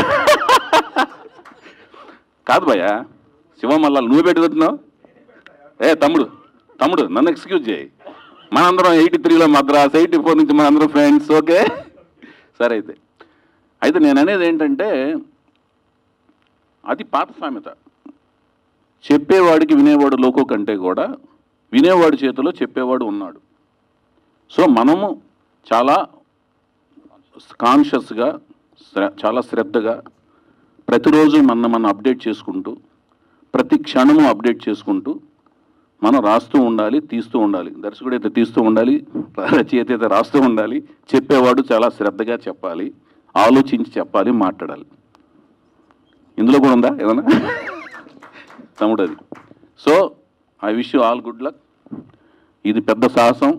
కాదు భయ్యా, శివమల్లాలు నువ్వు పెట్టుకుంటున్నావు. తమ్ముడు నన్ను ఎక్స్క్యూజ్ చేయి. మనందరం 83లో మద్రాస్, 84 నుంచి మనందరం ఫ్రెండ్స్. ఓకే సరే. అయితే నేను అనేది ఏంటంటే అది పాత సామెత. చెప్పేవాడికి వినేవాడు లోకో కంటే కూడా వినేవాడి చేతిలో చెప్పేవాడు ఉన్నాడు. సో మనము చాలా కాన్షియస్గా, చాలా శ్రద్ధగా ప్రతిరోజు మనం అప్డేట్ చేసుకుంటూ, ప్రతి క్షణము అప్డేట్ చేసుకుంటూ మనం రాస్తూ ఉండాలి, తీస్తూ ఉండాలి. దర్శకుడు అయితే తీస్తూ ఉండాలి, రచయిత అయితే రాస్తూ ఉండాలి. చెప్పేవాడు చాలా శ్రద్ధగా చెప్పాలి, ఆలోచించి చెప్పాలి, మాట్లాడాలి. ఇందులో కూడా ఉందా ఏదన్నా తమ్ముడు అది? So I wish you all good luck. ఇది పెద్ద సాహసం,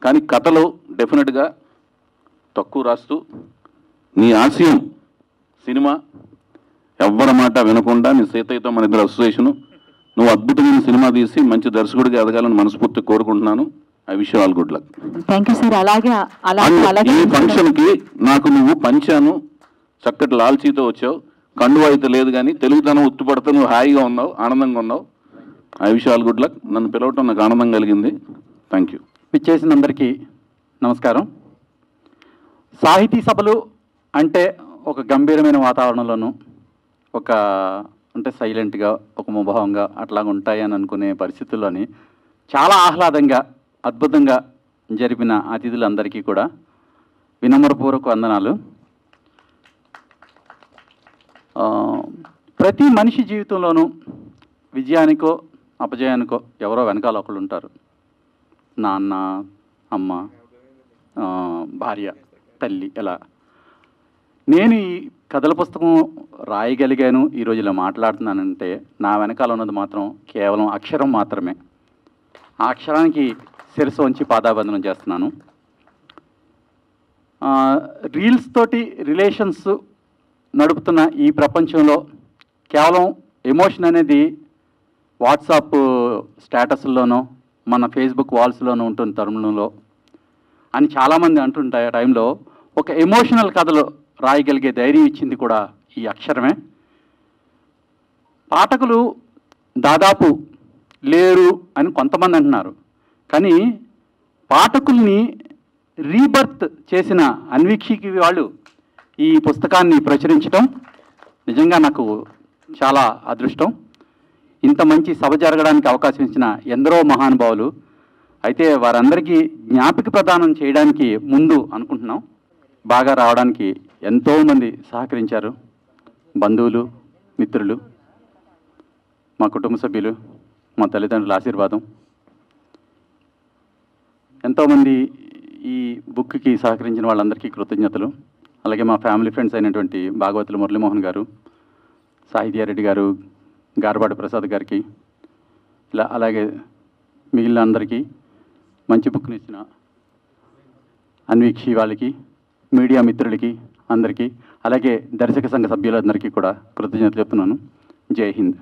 కానీ కథలో డెఫినెట్గా తక్కువ రాస్తూ నీ ఆశయం సినిమా ఎవ్వరి మాట వినకుండా నీ సీతయ్యతో మన ఇద్దరు అసోసియేషను నువ్వు అద్భుతమైన సినిమా తీసి మంచి దర్శకుడిగా ఎదగాలని మనస్ఫూర్తిగా కోరుకుంటున్నాను. I wish you all good luck. Thank you sir. అలాగే ఈ ఫంక్షన్కి నాకు నువ్వు పంచాను, చక్కటి లాల్చీతో వచ్చావు. కండువా అయితే లేదు కానీ తెలుగుతనం ఉత్తుపడుతూ నువ్వు హాయిగా ఉన్నావు, ఆనందంగా ఉన్నావు. I wish all good luck. నన్ను పిలవటం నాకు ఆనందం కలిగింది. Thank you. పిచ్చేసిన అందరికీ నమస్కారం. సాహితీ సభలు అంటే ఒక గంభీరమైన వాతావరణంలోనూ అంటే సైలెంట్గా, ఒక ముభావంగా అట్లాగా ఉంటాయని అనుకునే పరిస్థితుల్లోని చాలా ఆహ్లాదంగా, అద్భుతంగా జరిపిన అతిథులందరికీ కూడా వినమ్రపూర్వక వందనాలు. ప్రతి మనిషి జీవితంలోనూ విజయానికో అపజయానికో ఎవరో వెనకాల ఒకళ్ళు ఉంటారు. నాన్న, అమ్మ, భార్య, తల్లి. ఇలా నేను ఈ కథల పుస్తకం రాయగలిగాను, ఈరోజు ఇలా మాట్లాడుతున్నానంటే నా వెనకాల ఉన్నది మాత్రం కేవలం అక్షరం మాత్రమే. ఆ అక్షరానికి శిరస్సు వంచి పాదాబంధనం చేస్తున్నాను. రీల్స్ తోటి రిలేషన్స్ నడుపుతున్న ఈ ప్రపంచంలో కేవలం ఎమోషన్ అనేది వాట్సాప్ స్టేటస్లోనో మన ఫేస్బుక్ వాల్స్లోనూ ఉంటున్న తరుణంలో అని చాలామంది అంటుంటాయి. ఆ టైంలో ఒక ఎమోషనల్ కథలు రాయగలిగే ధైర్యం ఇచ్చింది కూడా ఈ అక్షరమే. పాఠకులు దాదాపు లేరు అని కొంతమంది అంటున్నారు, కానీ పాఠకుల్ని రీబర్త్ చేసిన అన్వీక్షికి వాళ్ళు ఈ పుస్తకాన్ని ప్రచురించడం నిజంగా నాకు చాలా అదృష్టం. ఇంత మంచి సభ జరగడానికి అవకాశం ఇచ్చిన ఎందరో మహానుభావులు, అయితే వారందరికీ జ్ఞాపిక ప్రదానం చేయడానికి ముందు అనుకుంటున్నాం. బాగా రావడానికి ఎంతోమంది సహకరించారు. బంధువులు, మిత్రులు, మా కుటుంబ సభ్యులు, మా తల్లిదండ్రుల ఆశీర్వాదం, ఎంతోమంది ఈ బుక్కి సహకరించిన వాళ్ళందరికీ కృతజ్ఞతలు. అలాగే మా ఫ్యామిలీ ఫ్రెండ్స్ అయినటువంటి భాగవతులు మురళీమోహన్ గారు, సాహిత్యారెడ్డి గారు, గారపాటి ప్రసాద్ గారికి, ఇలా అలాగే మిగిలిన అందరికీ, మంచి బుక్ని ఇచ్చిన అన్వీక్షి వాళ్ళకి, మీడియా మిత్రులకి అందరికీ, అలాగే దర్శక సంఘ సభ్యులందరికీ కూడా కృతజ్ఞతలు చెప్తున్నాను. జై హింద్.